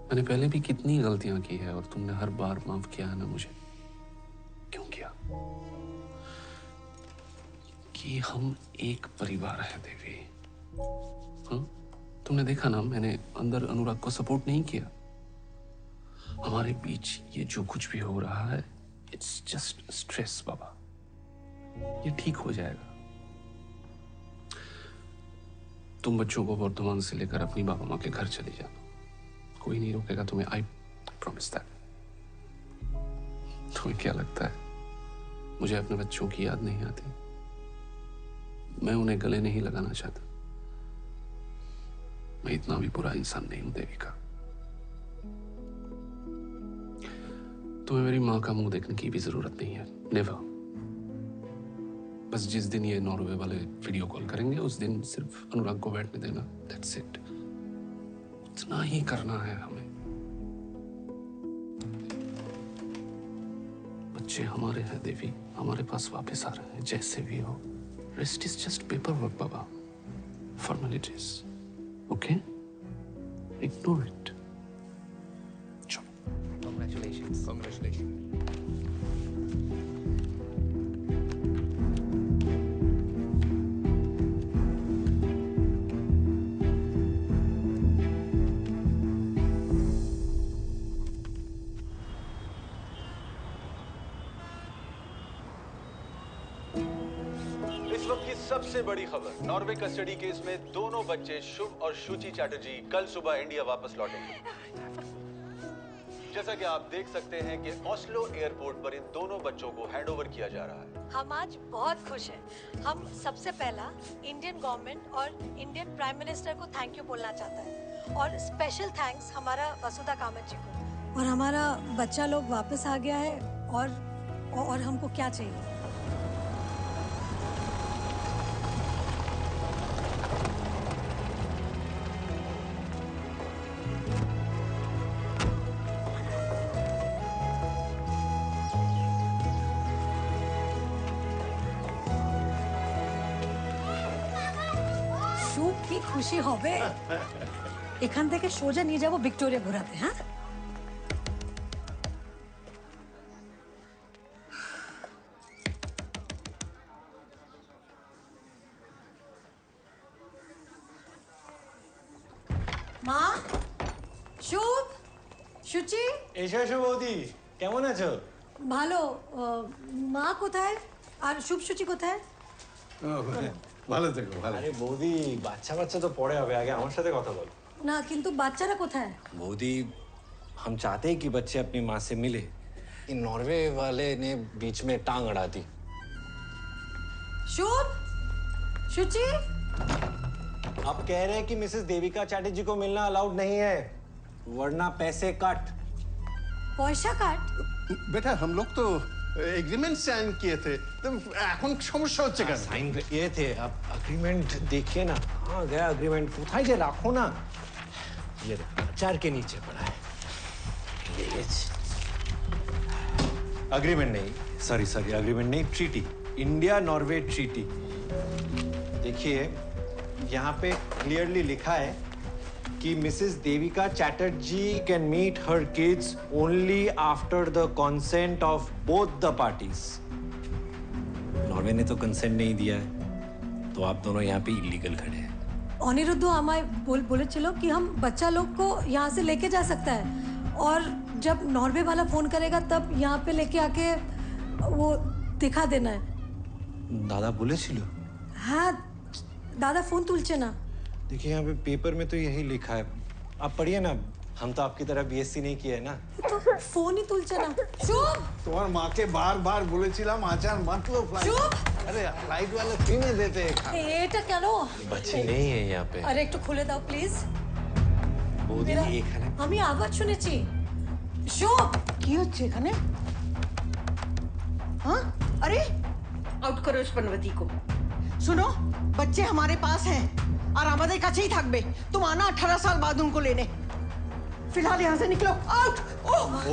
मैंने पहले भी कितनी गलतियां की है और तुमने हर बार माफ किया है ना मुझे। क्यों किया? कि हम एक परिवार है देवी। हाँ? तुमने देखा ना, मैंने अंदर अनुराग को सपोर्ट नहीं किया। हमारे बीच ये जो कुछ भी हो रहा है, इट्स जस्ट स्ट्रेस बाबा। ये ठीक हो जाएगा। तुम बच्चों को वर्धमान से लेकर अपनी बाबा माँ के घर चली जाना, कोई नहीं रोकेगा तुम्हें। I promise that. तुम्हें क्या लगता है मुझे अपने बच्चों की याद नहीं आती? मैं उन्हें गले नहीं लगाना चाहता। मैं इतना भी बुरा इंसान नहीं हूं देविका। तुम्हें मेरी माँ का मुंह देखने की भी जरूरत नहीं है, नेवर। बस जिस दिन ये नॉर्वे वाले वीडियो कॉल करेंगे उस दिन सिर्फ अनुराग को बैठने देना, दैट्स इट। इतना ही करना है हमें। बच्चे हमारे हैं देवी, हमारे पास वापस आ रहे हैं जैसे भी हो। Rest is just paper work Baba, formalities, okay? Ignore it. चलो, कांग्रेचुलेशंस। कांग्रेचुलेशंस। इस वक्त की सबसे बड़ी खबर, नॉर्वे कस्टडी केस में दोनों बच्चे शुभ और शुचि चैटर्जी कल सुबह इंडिया वापस लौटेंगे। जैसा कि आप देख सकते हैं कि ऑस्लो एयरपोर्ट पर इन दोनों बच्चों को हैंडओवर किया जा रहा है। हम आज बहुत खुश हैं। हम सबसे पहला इंडियन गवर्नमेंट और इंडियन प्राइम मिनिस्टर को थैंक यू बोलना चाहता है, और स्पेशल थैंक्स हमारा वसुधा कामत जी को। और हमारा बच्चा लोग वापस आ गया है, और हमको क्या चाहिए? কি খুশি হবে এখান থেকে সোজা নিয়ে যাব ভিক্টোরিয়া ঘোরাতে। হ্যাঁ, মা, শুভ, সুচি, এসো এসো বৌদি, কেমন আছো? ভালো। মা কোথায় আর শুভ সুচি কোথায়? ভালো থেকো, ভালো। আরে বৌদি, বাচ্চা বাচ্চা তো পরে হবে, আগে আমার সাথে কথা বল। না, কিন্তু বাচ্চারা কোথায়? बूदी, हम चाहते हैं कि बच्चे अपनी माँ से मिले। इन नॉर्वे वाले ने बीच में टांग अड़ा दी। शुभ, शुचि, अब कह रहे हैं कि मिसेस देविका चैटर्जी को मिलना अलाउड नहीं है, वरना पैसे कट। पैसा कट? बेटा, हम लोग तो एग्रीमेंट साइन किए थे, तो এখন সমস্যা হচ্ছে কেন? साइन किए थे, अब एग्रीमेंट देखिए ना, कहाँ गया एग्रीमेंट? कोথায় যে রাখো ना, ये चार के नीचे पड़ा है। एग्रीमेंट नहीं, सॉरी एग्रीमेंट नहीं, ट्रीटी, इंडिया नॉर्वे ट्रीटी। देखिए, यहाँ पे क्लियरली लिखा है कि Mrs Devika Chatterjee can meet her kids only after the consent of both the parties. Norway ने तो कंसेंट नहीं दिया है, तो आप दोनों यहाँ पे इलीगल खड़े हैं। अनिरुद्ध हमारे बोलेছিল कि हम बच्चा लोग को यहाँ से लेके जा सकता है, और जब नॉर्वे वाला फोन करेगा तब यहाँ पे लेके आके वो दिखा देना है। दादा बोले छिलो? हाँ, दादा फोन तुलचे ना। देखिए, यहाँ पे पेपर में तो यही लिखा है, आप पढ़िए ना। हम तो आपकी तरह बीएससी नहीं किया है ना। तो फोन ही तुलছে না। চুপ। তোমার মাকে বারবার বলেছিলাম আচার মাত্র ফ্লাইট। চুপ। আরে ফ্লাইট वाले কিনে দিতে এখানে। এটা কেন? बच्चे नहीं है यहाँ पे। আরে একটু খুলে দাও প্লিজ। বৌদি এখানে। আমি আওয়াজ শুনেছি। চুপ। কি হচ্ছে এখানে? हाँ? अरे आउट करो इस पनवती को। सुनो, बच्चे हमारे पास हैं और আমাদের কাছেই থাকবে। तुम आना 18 साल बाद उनको लेने। फिलहाल यहाँ से निकलो। आउट।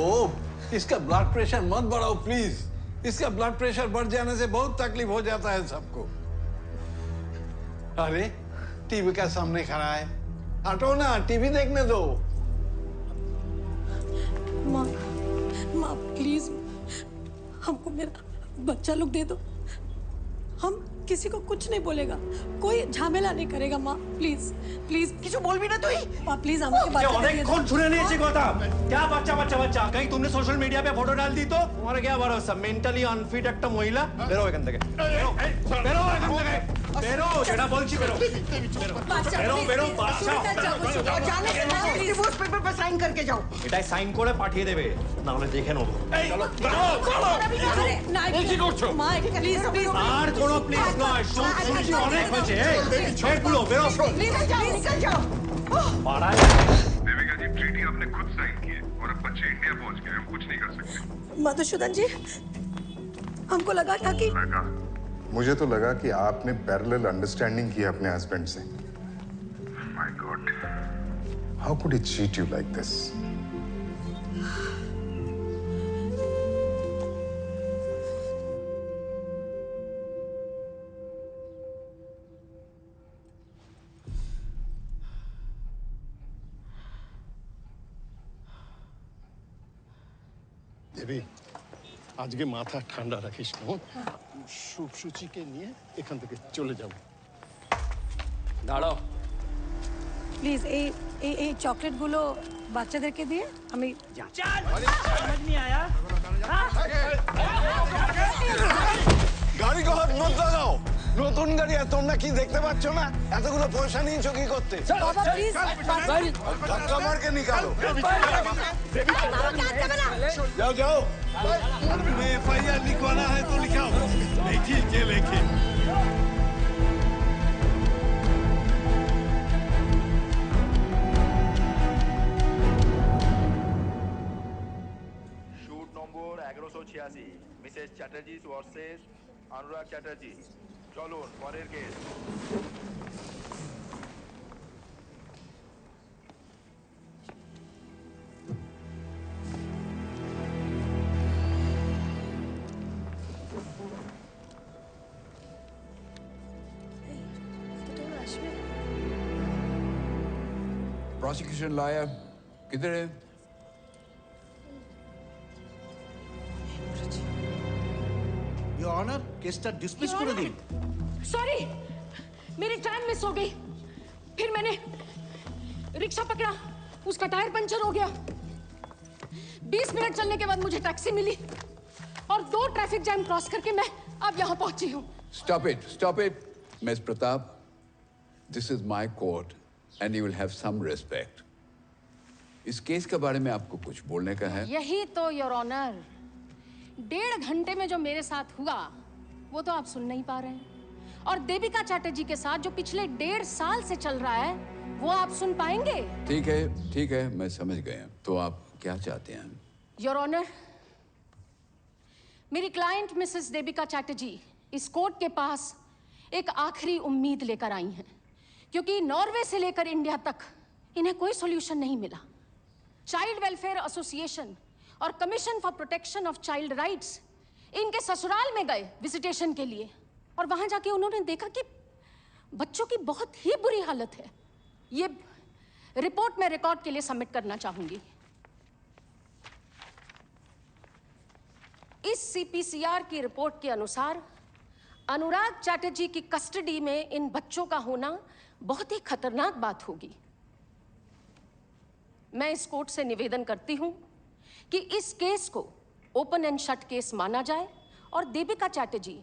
ओह, इसका ब्लड प्रेशर मत बढ़ाओ प्लीज। इसका ब्लड प्रेशर बढ़ जाने से बहुत तकलीफ हो जाता है सबको। अरे टीवी का सामने खड़ा है, हटो ना, टीवी देखने दो। माँ, माँ प्लीज हमको मेरा बच्चा लोग दे दो। हम किसी को कुछ नहीं बोलेगा, कोई झमेला नहीं करेगा। माँ प्लीज प्लीज কিছু বলবি না তুই? माँ प्लीज আমাকে বাচ্চা दे दो। कौन छुने नहीं चाहिए কথা? क्या बच्चा बच्चा बच्चा? कहीं तुमने सोशल मीडिया पे फोटो डाल दी तो तुम्हारा क्या भरोसा? मेंटली अनफिट একটা মহিলা বেরো এখান থেকে। বেরো বেরো এখান থেকে। বেরো যেটা বলছি বেরো। বেরো বেরো বাচ্চা। जाने के बाद डिवोर्स पेपर पर साइन करके जाओ। এটাই সাইন করে পাঠিয়ে দেবে, না হলে দেখে নেবো। চলো কি করছো? মা প্লিজ প্লিজ আর কোনো প্লিজ নয়, শুনছি অনেক হয়েছে। এই ছেড়গুলো বেরো। निकल जाओ, निकल जाओ। पाड़ा देविका जी, ट्रीटी आपने खुद साइन की है और अब बच्चे इंडिया पहुंच गए, हम कुछ नहीं कर सकते। मधुसूदन जी, हमको लगा था कि मुझे तो लगा कि आपने पैरेलल अंडरस्टैंडिंग की अपने हस्बैंड से। My god, how could he cheat you like this? Debi, আজকে মাথা ঠান্ডা রাখিস কেমন? সুচিকে নিয়ে এখান থেকে চলে যাব। দাঁড়াও প্লিজ এই চকলেট গুলো বাচ্চাদেরকে দিয়ে আমি গাড়ি ঘর মত লাগাও। নতুন গাড়ি আর তোমরা কি দেখতে পাচ্ছ না? এতগুলো পয়সা নিয়েছো কি করতে? বাবা প্লিজ धक्का मार के निकालो। जाओ जाओ, FIR लिखवाना है तो लिखाओ। लिखी के लिखी। শুট নম্বর 1186, মিসেস চ্যাটার্জি ভার্সেস অনুরাগ চ্যাটার্জি। চলুন পরের কেস। Prosecution lawyer, किधर है? योर ऑनर, केसটা डिसमिस করে দিন। सॉरी, मेरी ट्रेन मिस हो गई। फिर मैंने रिक्शा पकड़ा, उसका टायर पंचर हो गया। 20 मिनट चलने के बाद मुझे टैक्सी मिली और 2 ट्रैफिक जैम क्रॉस करके मैं अब यहाँ पहुंची हूँ। Stop it, Miss Pratap. This is my court and you will have some respect. इस केस के बारे में आपको कुछ बोलने का है? यही तो योर ऑनर, 1.5 घंटे में जो मेरे साथ हुआ वो तो आप सुन नहीं पा रहे हैं, और देविका चैटर्जी के साथ जो पिछले 1.5 साल से चल रहा है वो आप सुन पाएंगे? ठीक है, मैं समझ गया। तो आप क्या चाहते हैं? योर ऑनर, मेरी क्लाइंट मिसेस देविका चैटर्जी इस कोर्ट के पास एक आखिरी उम्मीद लेकर आई हैं, क्योंकि नॉर्वे से लेकर इंडिया तक इन्हें कोई सॉल्यूशन नहीं मिला। चाइल्ड वेलफेयर एसोसिएशन और commission for protection of child rights इनके ससुराल में गए विजिटेशन के लिए, और वहां जाके उन्होंने देखा कि बच्चों की बहुत ही बुरी हालत है। ये रिपोर्ट मैं रिकॉर्ड के लिए सबमिट करना चाहूंगी। इस सीपीसीआर की रिपोर्ट के अनुसार अनुराग चैटर्जी की कस्टडी में इन बच्चों का होना बहुत ही खतरनाक बात होगी। मैं इस कोर्ट से निवेदन करती हूं कि इस केस को ओपन एंड शट केस माना जाए और देविका चैटर्जी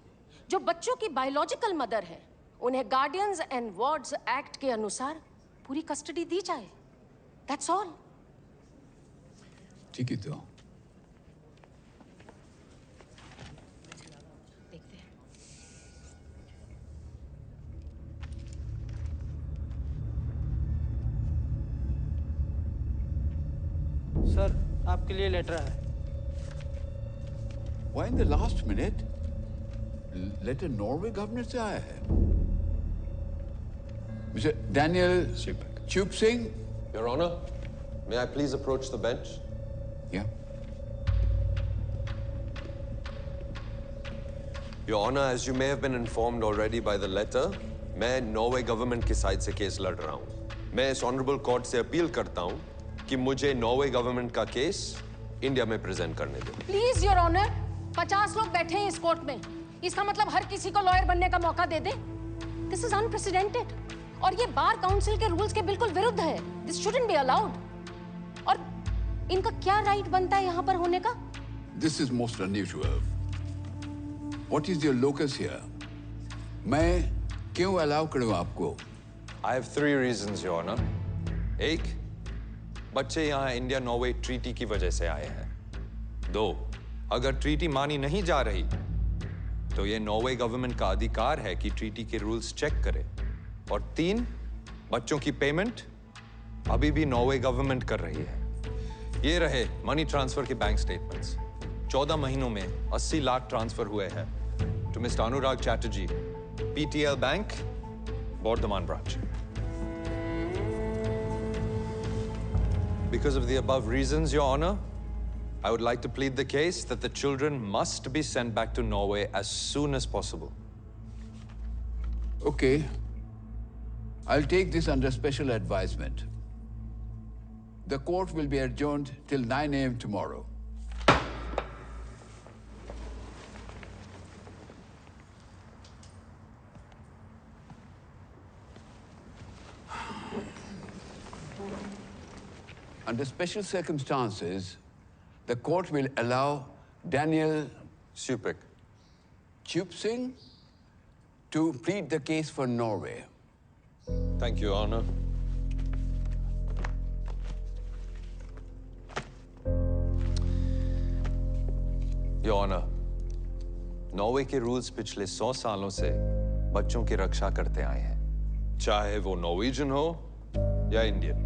जो बच्चों की बायोलॉजिकल मदर है उन्हें गार्डियंस एंड वार्ड्स एक्ट के अनुसार पूरी कस्टडी दी जाए। That's all. ठीक है तो सर आपके लिए लेटर है। Why in the last minute? Letter Norway government से आया है। Mr. Daniel Chupsing. Your Honor, may I please approach the bench? Yeah. Your Honor, as you may have been informed already by the letter, मैं नॉर्वे गवर्नमेंट की साइड से केस लड़ रहा हूं। मैं इस ऑनरेबल कोर्ट से अपील करता हूं कि मुझे नॉर्वे गवर्नमेंट का केस इंडिया में प्रेजेंट करने दें। प्लीज योर ऑनर, 50 लोग बैठे हैं इस कोर्ट में, इसका मतलब हर किसी को लॉयर बनने का मौका दे दे। दिस इज अनप्रेसिडेंटेड और ये बार काउंसिल के रूल्स के बिल्कुल विरुद्ध है। This shouldn't be allowed. और इनका क्या राइट बनता है यहाँ पर होने का? This is most unusual. What is your locus here? मैं क्यों अलाउ करूँ आपको? I have 3 reasons, Your Honor. एक, बच्चे यहाँ इंडिया नॉर्वे ट्रीटी की वजह से आए हैं। 2, अगर ट्रीटी मानी नहीं जा रही तो ये नॉर्वे गवर्नमेंट का अधिकार है कि ट्रीटी के रूल्स चेक करे। और 3, बच्चों की पेमेंट अभी भी नॉर्वे गवर्नमेंट कर रही है। ये रहे मनी ट्रांसफर के बैंक स्टेटमेंट्स। 14 महीनों में 80 लाख ट्रांसफर हुए हैं to mister Anurag Chatterjee, PTL bank, Bardhaman branch. Because of the above reasons, Your Honor, I would like to plead the case that the children must be sent back to Norway as soon as possible. Okay. I'll take this under special advisement. The court will be adjourned till 9 a.m. tomorrow. Under special circumstances, the court will allow Daniel Chupsing to plead the case for Norway. Thank you, Your Honor. Your Honor, Norway के रूल्स पिछले 100 सालों से बच्चों की रक्षा करते आए हैं, चाहे वो नॉर्वेजियन हो या इंडियन।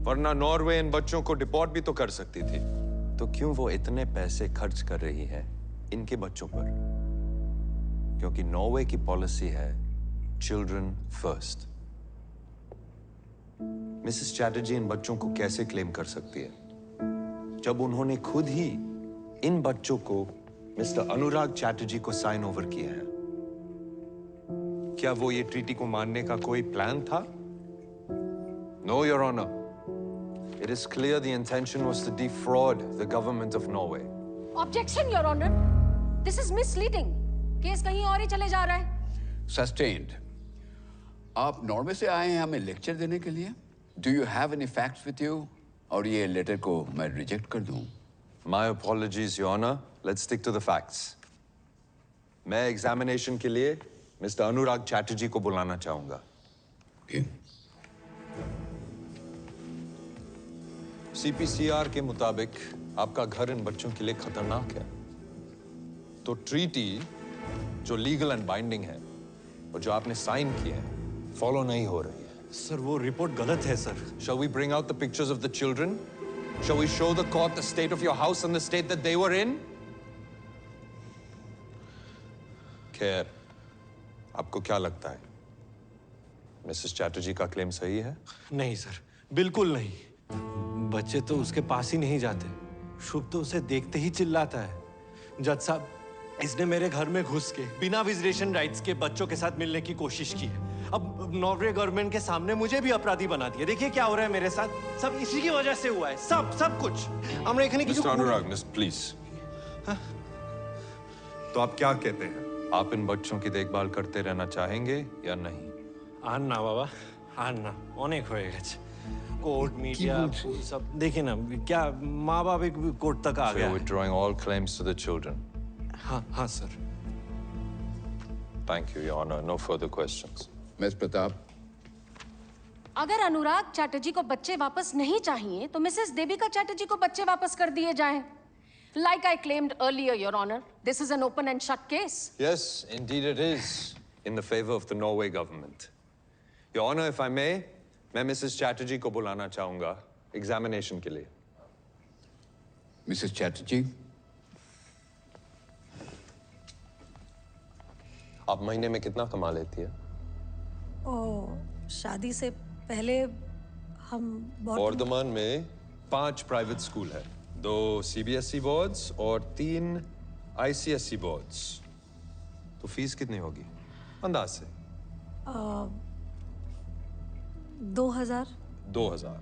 वरना नॉर्वे इन बच्चों को डिपोर्ट भी तो कर सकती थी। तो क्यों वो इतने पैसे खर्च कर रही है इनके बच्चों पर? क्योंकि नॉर्वे की पॉलिसी है चिल्ड्रन फर्स्ट। मिसेस चैटर्जी इन बच्चों को कैसे क्लेम कर सकती है जब उन्होंने खुद ही इन बच्चों को मिस्टर अनुराग चैटर्जी को साइन ओवर किया है? क्या वो ये ट्रीटी को मानने का कोई प्लान था? No, your honour. It is clear the intention was to defraud the government of Norway. Objection, Your Honor. This is misleading. Case कहीं और ही चले जा रहा है। Sustained. आप नॉर्वे से आए हैं हमें लेक्चर देने के लिए? Do you have any facts with you? और ये लेटर को मैं रिजेक्ट कर दूं? My apologies, Your Honor. Let's stick to the facts. मैं एग्जामिनेशन के लिए मिस्टर अनुराग चैटर्जी को बुलाना चाहूंगा। Okay. CPCR के मुताबिक आपका घर इन बच्चों के लिए खतरनाक है। तो ट्रीटी जो लीगल एंड बाइंडिंग है और जो आपने साइन किए हैं फॉलो नहीं हो रही है। सर वो रिपोर्ट गलत है sir. Shall we bring out the pictures of the children? Shall we show the court the state of your house and the state that they were in? खैर, आपको क्या लगता है? मिसेस चैटर्जी का क्लेम सही है? नहीं सर, बिल्कुल नहीं। बच्चे तो उसके पास ही नहीं जाते। शुभ तो उसे देखते ही चिल्लाता है। जज साहब, इसने मेरे घर में घुस के बिना विजिटेशन राइट्स के बच्चों के साथ मिलने की कोशिश की है। अब नॉर्वे गवर्नमेंट के सामने मुझे भी अपराधी बना दिया। देखिए क्या हो रहा है मेरे साथ। सब इसी की वजह से हुआ है। सब कुछ। हमने एखने की मिस्टर अनुराग, मिस्टर प्लीज। तो आप क्या कहते हैं? आप इन बच्चों की देखभाल करते रहना चाहेंगे या नहीं? आना बाबा, आना। अनेक हो गए। कोर्ट मीडिया सब देखिए ना, क्या माँ बाप एक कोर्ट तक आ गया। Withdrawing all claims to the children. हाँ sir. Thank you, Your Honor. No further questions. Ms. Pratap, अगर अनुराग चैटर्जी को बच्चे वापस नहीं चाहिए तो मिसेस देविका चैटर्जी को बच्चे वापस कर दिए जाएं। Like I claimed earlier, Your Honor, this is an open and shut case. Yes, indeed it is, in the favor of the Norway government. Your Honor, if I may, मैं Mrs. Chatterjee को बुलाना चाहूँगा examination के लिए. Mrs. Chatterjee? आप महीने में कितना कमा लेती है? शादी से पहले हम वर्धमान में 5 प्राइवेट स्कूल है, 2 CBSE बोर्ड्स और 3 ICSE बोर्ड्स। तो फीस कितनी होगी अंदाज से? 2000। 2000।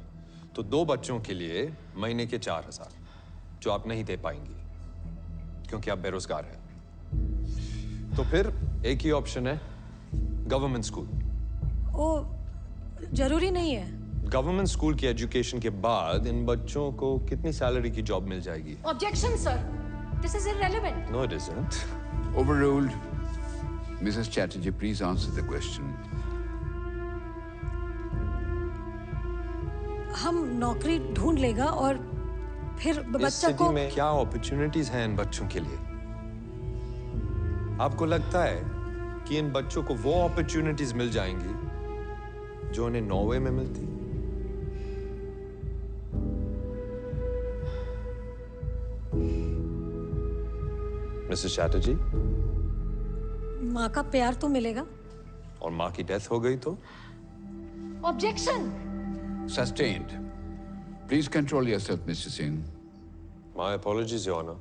तो 2 बच्चों के लिए महीने के 4000, जो आप नहीं दे पाएंगी क्योंकि आप बेरोजगार हैं। तो फिर एक ही ऑप्शन है, गवर्नमेंट स्कूल। जरूरी नहीं है। गवर्नमेंट स्कूल की एजुकेशन के बाद इन बच्चों को कितनी सैलरी की जॉब मिल जाएगी? Objection, sir. This is irrelevant. No, it isn't. Overruled. Mrs. Chatterjee, please answer the question. हम नौकरी ढूंढ लेगा और फिर इस बच्चा सिटी को। में क्या अपॉर्चुनिटीज हैं इन बच्चों के लिए? आपको लगता है कि इन बच्चों को वो अपॉर्चुनिटीज मिल जाएंगी जो उन्हें नॉर्वे में मिलती? मिसेस चैटर्जी, माँ का प्यार तो मिलेगा। और माँ की डेथ हो गई तो? Objection. Sustained. Please control yourself, Mr. Singh. My apologies, Your Honor.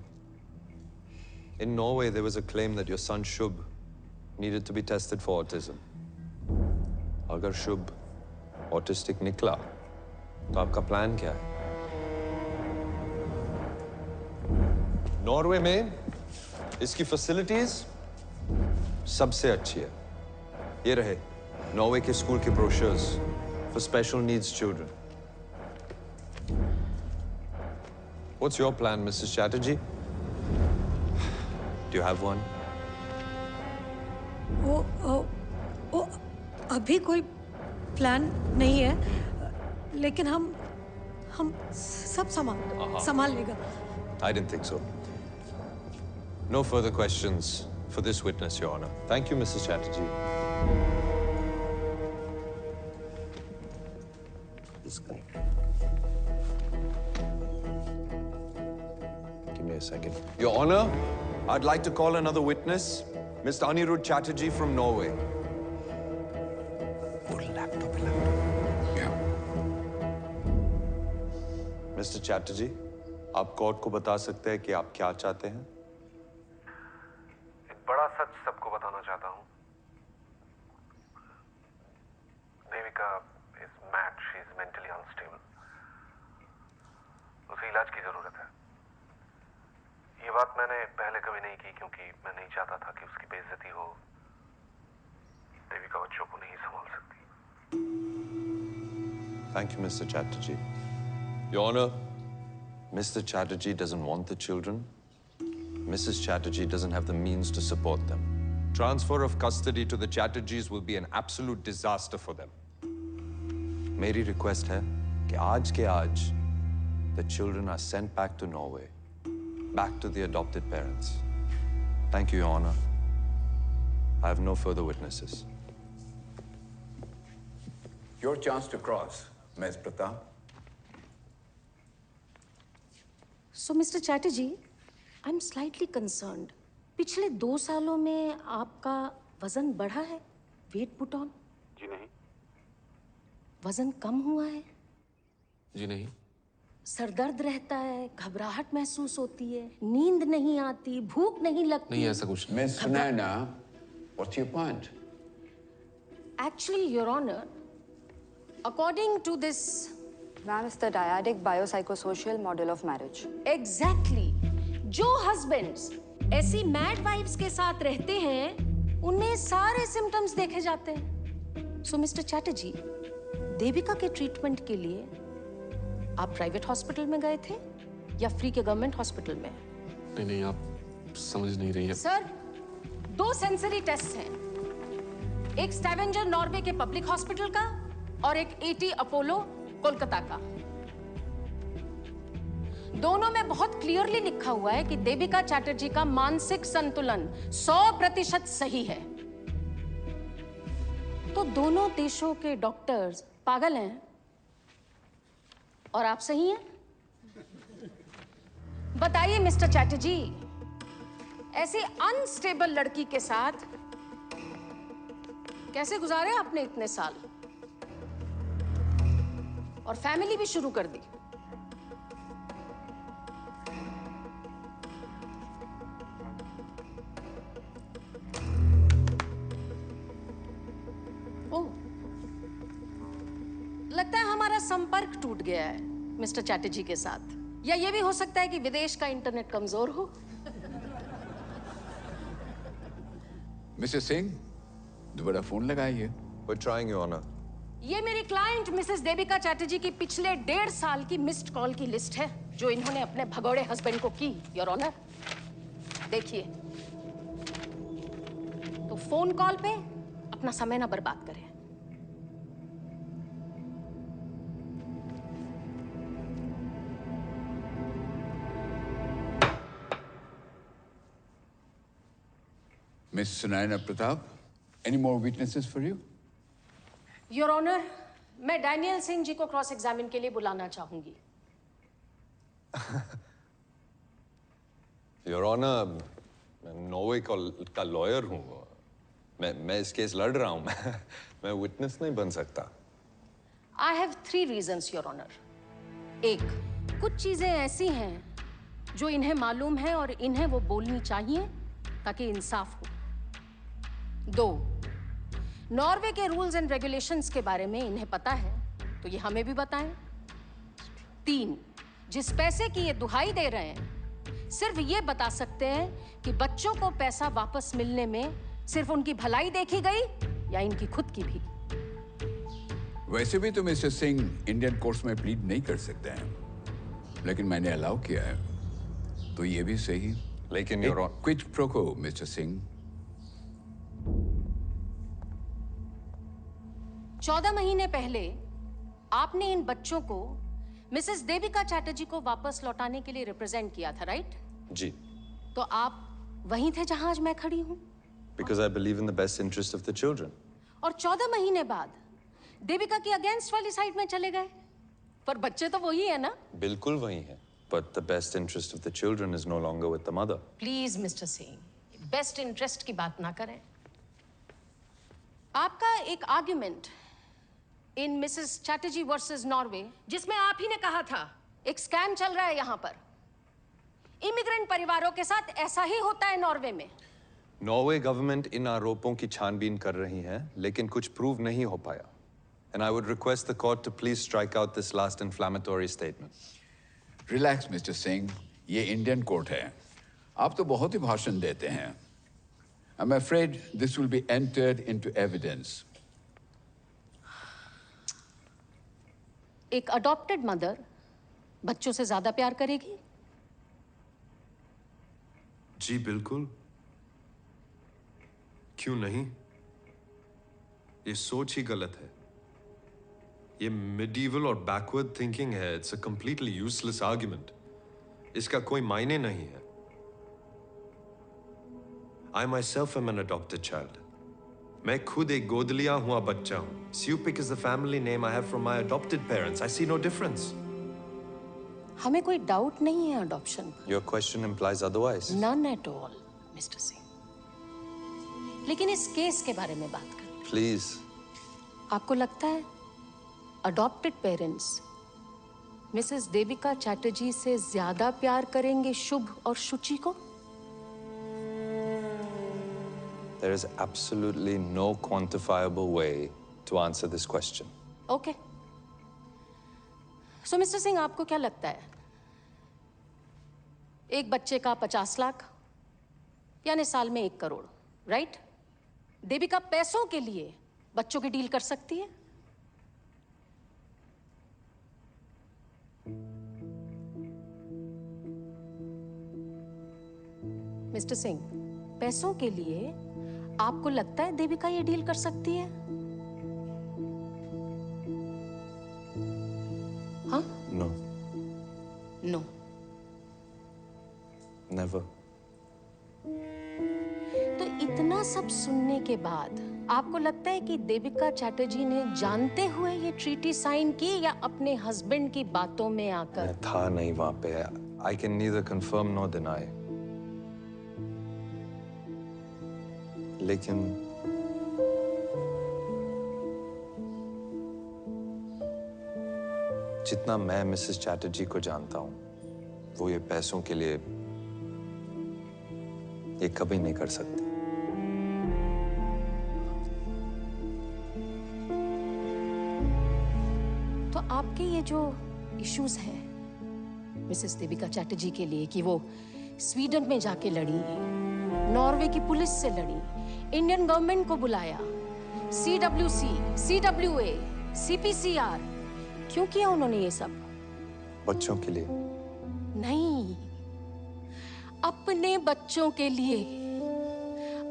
In Norway, there was a claim that your son Shubh needed to be tested for autism. अगर शुभ ऑटिस्टिक निकला तो आपका प्लान क्या है? नॉर्वे में इसकी फैसिलिटीज सबसे अच्छी है। ये रहे नॉर्वे के स्कूल के brochures for special needs children. What's your plan, Mrs. Chatterjee? Do you have one? वो अभी कोई प्लान नहीं है, लेकिन हम सब संभाल लेगा। I didn't think so. No further questions for this witness, Your Honor. Thank you, Mrs. Chatterjee. Give me a second. Your Honor, I'd like to call another witness, Mr. Anirudh Chatterjee from Norway. Mr. Chatterjee, आप कोर्ट को बता सकते हैं कि आप क्या चाहते हैं? एक बड़ा सच सबको बताना चाहता हूँ। Devika is mad, she is mentally unstable. उसे इलाज की जरूरत है। ये बात मैंने पहले कभी नहीं की क्योंकि मैं नहीं चाहता था कि उसकी बेइज्जती हो। देविका बच्चों को नहीं संभाल सकती। Thank you, Mr. Chatterjee. Your Honor, Mr. Chatterjee doesn't want the children. Mrs. Chatterjee doesn't have the means to support them. Transfer of custody to the Chatterjees will be an absolute disaster for them. मेरी request है कि आज के आज the children are sent back to Norway, back to the adopted parents. Thank you, Your Honor. I have no further witnesses. Your chance to cross, Ms. Pratap. So, Mr. Chatterjee, I'm slightly concerned. पिछले 2 सालों में आपका वजन बढ़ा है? Weight put on? जी नहीं। वजन कम हुआ है? जी नहीं। सर दर्द रहता है, घबराहट महसूस होती है, नींद नहीं आती, भूख नहीं लगती। नहीं, ऐसा कुछ नहीं। Miss Sunaina, what's your point? Actually, Your Honor, according to this. Ma'am, it's the dyadic biopsychosocial model of marriage. Exactly. जो husbands ऐसी mad wives के साथ रहते हैं, उनमें सारे symptoms देखे जाते हैं। So, Mr. Chatterjee, देविका के ट्रीटमेंट के लिए आप प्राइवेट हॉस्पिटल में गए थे या फ्री के गवर्नमेंट हॉस्पिटल में? नहीं नहीं, आप समझ नहीं रही हैं। सर, 2 सेंसरी टेस्ट हैं, एक स्कैवेंजर नॉर्वे के पब्लिक हॉस्पिटल का और एक ET अपोलो कोलकाता का। दोनों में बहुत क्लियरली लिखा हुआ है कि देविका चैटर्जी का मानसिक संतुलन 100% सही है। तो दोनों देशों के डॉक्टर्स पागल हैं और आप सही हैं? बताइए मिस्टर चैटर्जी, ऐसी अनस्टेबल लड़की के साथ कैसे गुजारे आपने इतने साल और फैमिली भी शुरू कर दी? ओह, लगता है हमारा संपर्क टूट गया है मिस्टर चैटर्जी के साथ, या ये भी हो सकता है कि विदेश का इंटरनेट कमजोर हो। मिसेस सिंह, दोबारा फोन लगाइए। We're trying, Your Honor. ये मेरी क्लाइंट मिसेस देविका चैटर्जी की पिछले 1.5 साल की मिस्ड कॉल की लिस्ट है जो इन्होंने अपने भगोड़े हस्बैंड को की, योर ऑनर। देखिए, तो फोन कॉल पे अपना समय ना बर्बाद करें। Miss Sunaina Pratap, any more witnesses for you? Your honour, मैं डैनियल सिंह जी को क्रॉस एग्जामिन के लिए बुलाना चाहूंगी। योर ऑनर, मैं नॉर्वे का लॉयर हूँ। मैं इस केस लड़ रहा हूँ। मैं विटनेस नहीं बन सकता। I have 3 reasons your honour. 1, कुछ चीजें ऐसी हैं जो इन्हें मालूम है और इन्हें वो बोलनी चाहिए ताकि इंसाफ हो। 2, नॉर्वे के रूल्स एंड रेगुलेशंस के बारे में इन्हें पता है तो ये हमें भी बताएं। 3, जिस पैसे की ये दुहाई दे रहे हैं सिर्फ ये बता सकते हैं कि बच्चों को पैसा वापस मिलने में सिर्फ उनकी भलाई देखी गई या इनकी खुद की भी। वैसे भी तो मिस्टर सिंह इंडियन कोर्ट्स में प्लीड नहीं कर सकते हैं, लेकिन मैंने अलाउ किया है तो ये भी सही। लेकिन क्विड प्रो को मिस्टर सिंह। 14 महीने पहले आपने इन बच्चों को मिसेस देविका चैटर्जी को वापस लौटाने के लिए रिप्रेजेंट किया था, राइट? जी। तो आप वहीं थे जहां आज मैं खड़ी हूं? Because I believe in the best interest of the children. और 14 महीने बाद देविका की अगेंस्ट वाली साइड में चले गए, पर बच्चे तो वही है ना? बिल्कुल वही है। But the best interest of the children is no longer with the mother. Please mister Singh, best interest की बात ना करें। आपका एक argument in Mrs Chatterjee versus Norway, जिसमें आप ही ने कहा था एक स्कैम चल रहा है यहां पर, इमिग्रेंट परिवारों के साथ ऐसा ही होता है नॉर्वे में। नॉर्वे गवर्नमेंट इन आरोपों की छानबीन कर रही है, लेकिन कुछ प्रूव नहीं हो पाया। And I would request the court to please strike out this last inflammatory statement. Relax mister Singh, ये इंडियन कोर्ट है। आप तो बहुत ही भाषण देते हैं। I'm afraid this will be entered into evidence. एक अडॉप्टेड मदर बच्चों से ज्यादा प्यार करेगी? जी बिल्कुल, क्यों नहीं? ये सोच ही गलत है। ये मिडीवल और बैकवर्ड थिंकिंग है। It's a completely useless argument. इसका कोई मायने नहीं है। I myself am an adopted child. मैं खुद एक गोद लिया हुआ बच्चा हूं। Supik is the family name I have from my adopted parents. I see no difference. हमें कोई डाउट नहीं है अडॉप्शन पर। Your question implies otherwise. None at all, mister Singh. लेकिन इस केस के बारे में बात करें। Please. आपको लगता है adopted parents Mrs Devika Chatterjee से ज्यादा प्यार करेंगे शुभ और शुचि को? There is absolutely no quantifiable way to answer this question. Okay. So, mister Singh, आपको क्या लगता है? एक बच्चे का 50 लाख यानी साल में 1 करोड़, राइट? देविका पैसों के लिए बच्चों की डील कर सकती है? मिस्टर सिंह, पैसों के लिए आपको लगता है देविका ये डील कर सकती है? never. तो इतना सब सुनने के बाद आपको लगता है कि देविका चैटर्जी ने जानते हुए ये ट्रीटी साइन की या अपने हस्बैंड की बातों में आकर? मैं था नहीं वहां पे. I can neither confirm nor deny. लेकिन जितना मैं मिसेस चैटर्जी को जानता हूं, वो ये पैसों के लिए ये कभी नहीं कर सकते. तो आपके ये जो इश्यूज हैं मिसेस देविका चैटर्जी के लिए कि वो स्वीडन में जाके लड़ी, नॉर्वे की पुलिस से लड़ी, इंडियन गवर्नमेंट को बुलाया, CWC, CWA, CPCR, क्यों किया उन्होंने ये सब? बच्चों के लिए नहीं, अपने बच्चों के लिए,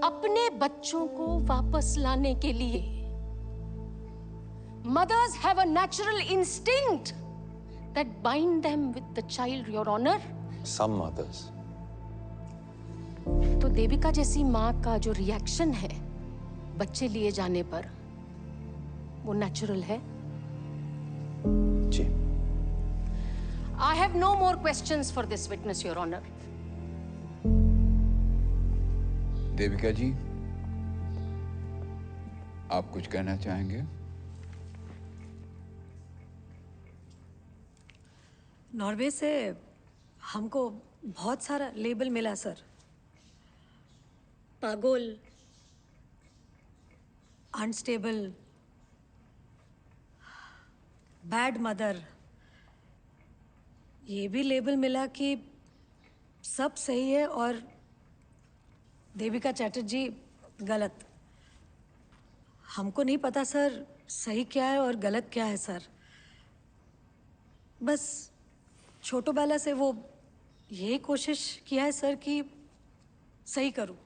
अपने बच्चों को वापस लाने के लिए. Mothers have a natural instinct that bind them with the child, Your Honor. Some mothers. तो देविका जैसी माँ का जो रिएक्शन है बच्चे लिए जाने पर, वो नेचुरल है? जी. I have no more questions for this witness, Your Honor. Devika जी, आप कुछ कहना चाहेंगे? नॉर्वे से हमको बहुत सारा लेबल मिला सर. पागल, अनस्टेबल, बैड मदर, ये भी लेबल मिला कि सब सही है और देविका चैटर्जी गलत. हमको नहीं पता सर सही क्या है और गलत क्या है सर. बस छोटो बाला से वो यही कोशिश किया है सर कि सही करूं.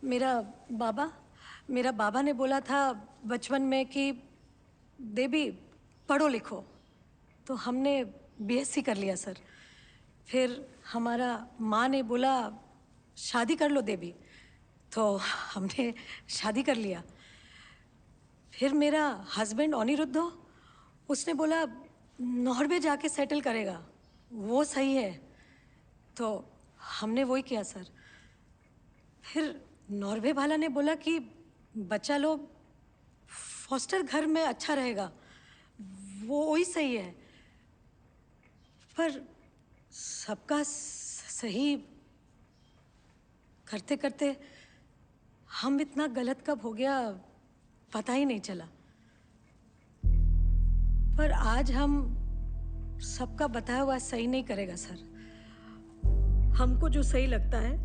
मेरा बाबा ने बोला था बचपन में कि देवी पढ़ो लिखो, तो हमने BSc कर लिया सर. फिर हमारा माँ ने बोला शादी कर लो देवी, तो हमने शादी कर लिया. फिर मेरा हस्बैंड अनिरुद्ध, उसने बोला नॉर्वे जाके सेटल करेगा, वो सही है, तो हमने वही किया सर. फिर नॉर्वे वाला ने बोला कि बच्चा लोग फॉस्टर घर में अच्छा रहेगा, वो वही सही है. पर सबका सही करते करते हम इतना गलत कब हो गया पता ही नहीं चला. पर आज हम सबका बताया हुआ सही नहीं करेगा सर. हमको जो सही लगता है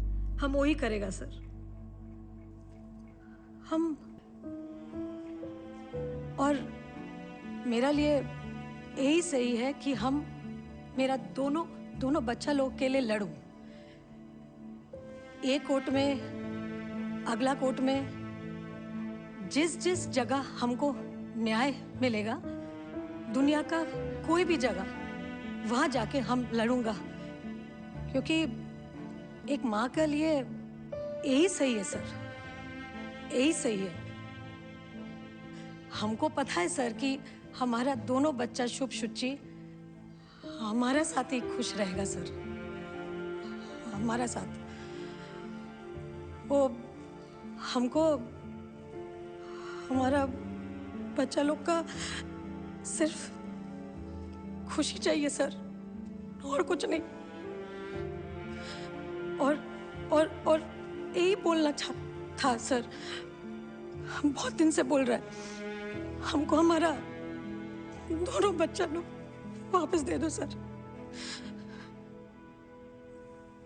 हम वही करेगा सर. हम और मेरा लिए यही सही है कि हम मेरा दोनों बच्चा लोग के लिए लड़ूं. एक कोर्ट में, अगला कोर्ट में, जिस जगह हमको न्याय मिलेगा, दुनिया का कोई भी जगह, वहां जाके हम लड़ूंगा. क्योंकि एक माँ के लिए यही सही है सर, यही सही है. हमको पता है सर कि हमारा दोनों बच्चा शुभ शुचि हमारा साथ ही खुश रहेगा सर, हमारा साथ. वो हमको हमारा बच्चा लोग का सिर्फ खुशी चाहिए सर, और कुछ नहीं. और यही बोलना था सर, हम बहुत दिन से बोल रहे हैं, हमको हमारा दोनों बच्चा लोग वापस दे दो सर.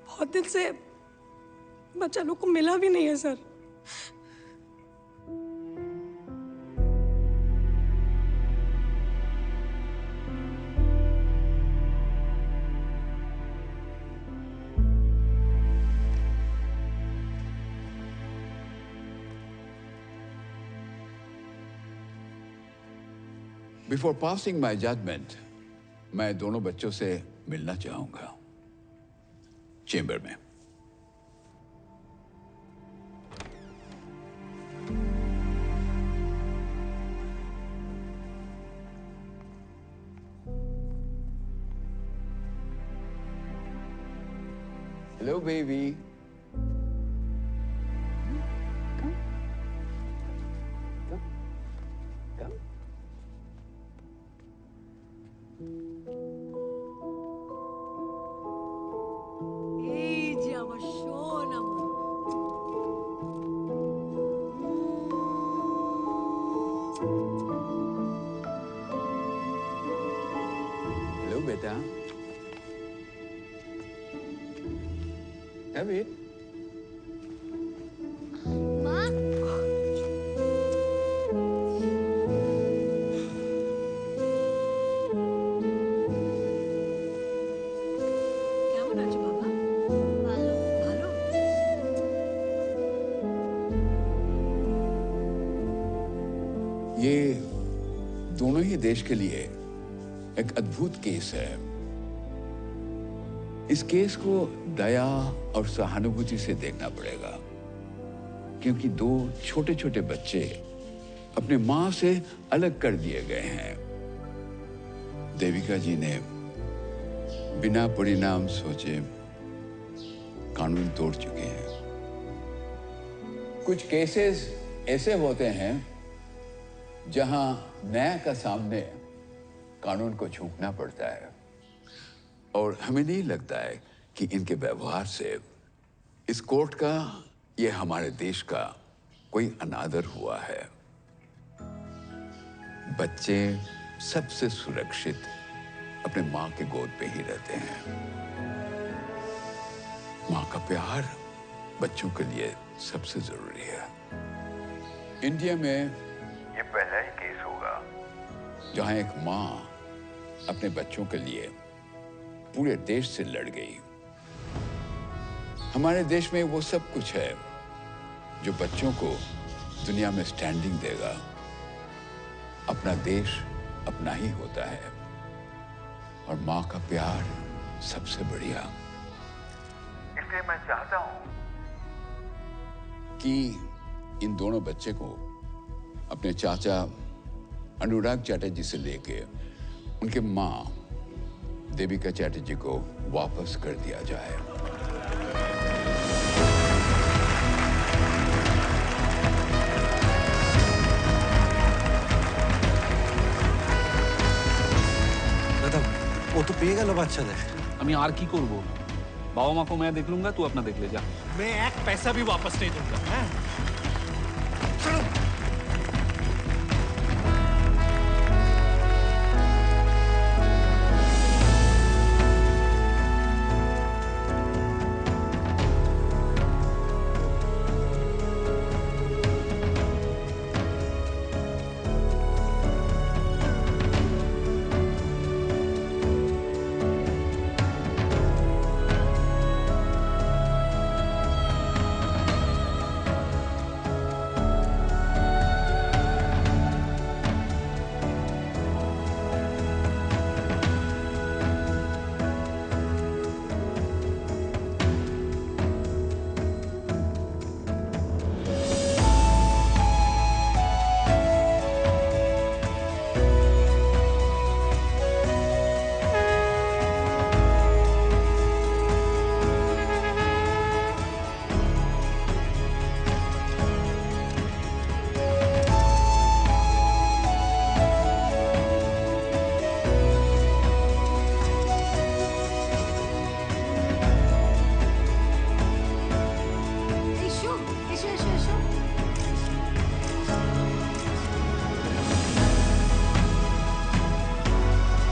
बहुत दिन से बच्चा लोग को मिला भी नहीं है sir. Before passing my judgment, मैं दोनों बच्चों से मिलना चाहूंगा चेंबर में. Hello, baby. Hello, beta. Have it. কেমন আছো বাবা? ভালো ভালো। ये दोनों ही देश के लिए एक अद्भुत केस है। इस केस को दया और सहानुभूति से देखना पड़ेगा, क्योंकि दो छोटे छोटे बच्चे अपने मां से अलग कर दिए गए हैं। देविका जी ने बिना परिणाम सोचे कानून तोड़ चुके हैं। कुछ केसेस ऐसे होते हैं जहां न्याय का सामने कानून को झुकना पड़ता है, और हमें नहीं लगता है कि इनके व्यवहार से इस कोर्ट का, ये हमारे देश का कोई अनादर हुआ है। बच्चे सबसे सुरक्षित अपने मां के गोद पे ही रहते हैं। मां का प्यार बच्चों के लिए सबसे जरूरी है। इंडिया में ये पहला ही केस होगा जहां एक मां अपने बच्चों के लिए पूरे देश से लड़ गई। हमारे देश में वो सब कुछ है जो बच्चों को दुनिया में स्टैंडिंग देगा। अपना देश अपना ही होता है, और मां का प्यार सबसे बढ़िया। इसलिए मैं चाहता हूं कि इन दोनों बच्चे को अपने चाचा अनुराग चैटर्जी से लेके उनके मां देविका चैटर्जी को वापस कर दिया जाए। ও তো পেয়ে গেল বাচ্চাদের। আমি আর কি করব? বাবা মা को मैं देख लूंगा, तू अपना देख ले जा। मैं एक पैसा भी वापस नहीं दूंगा।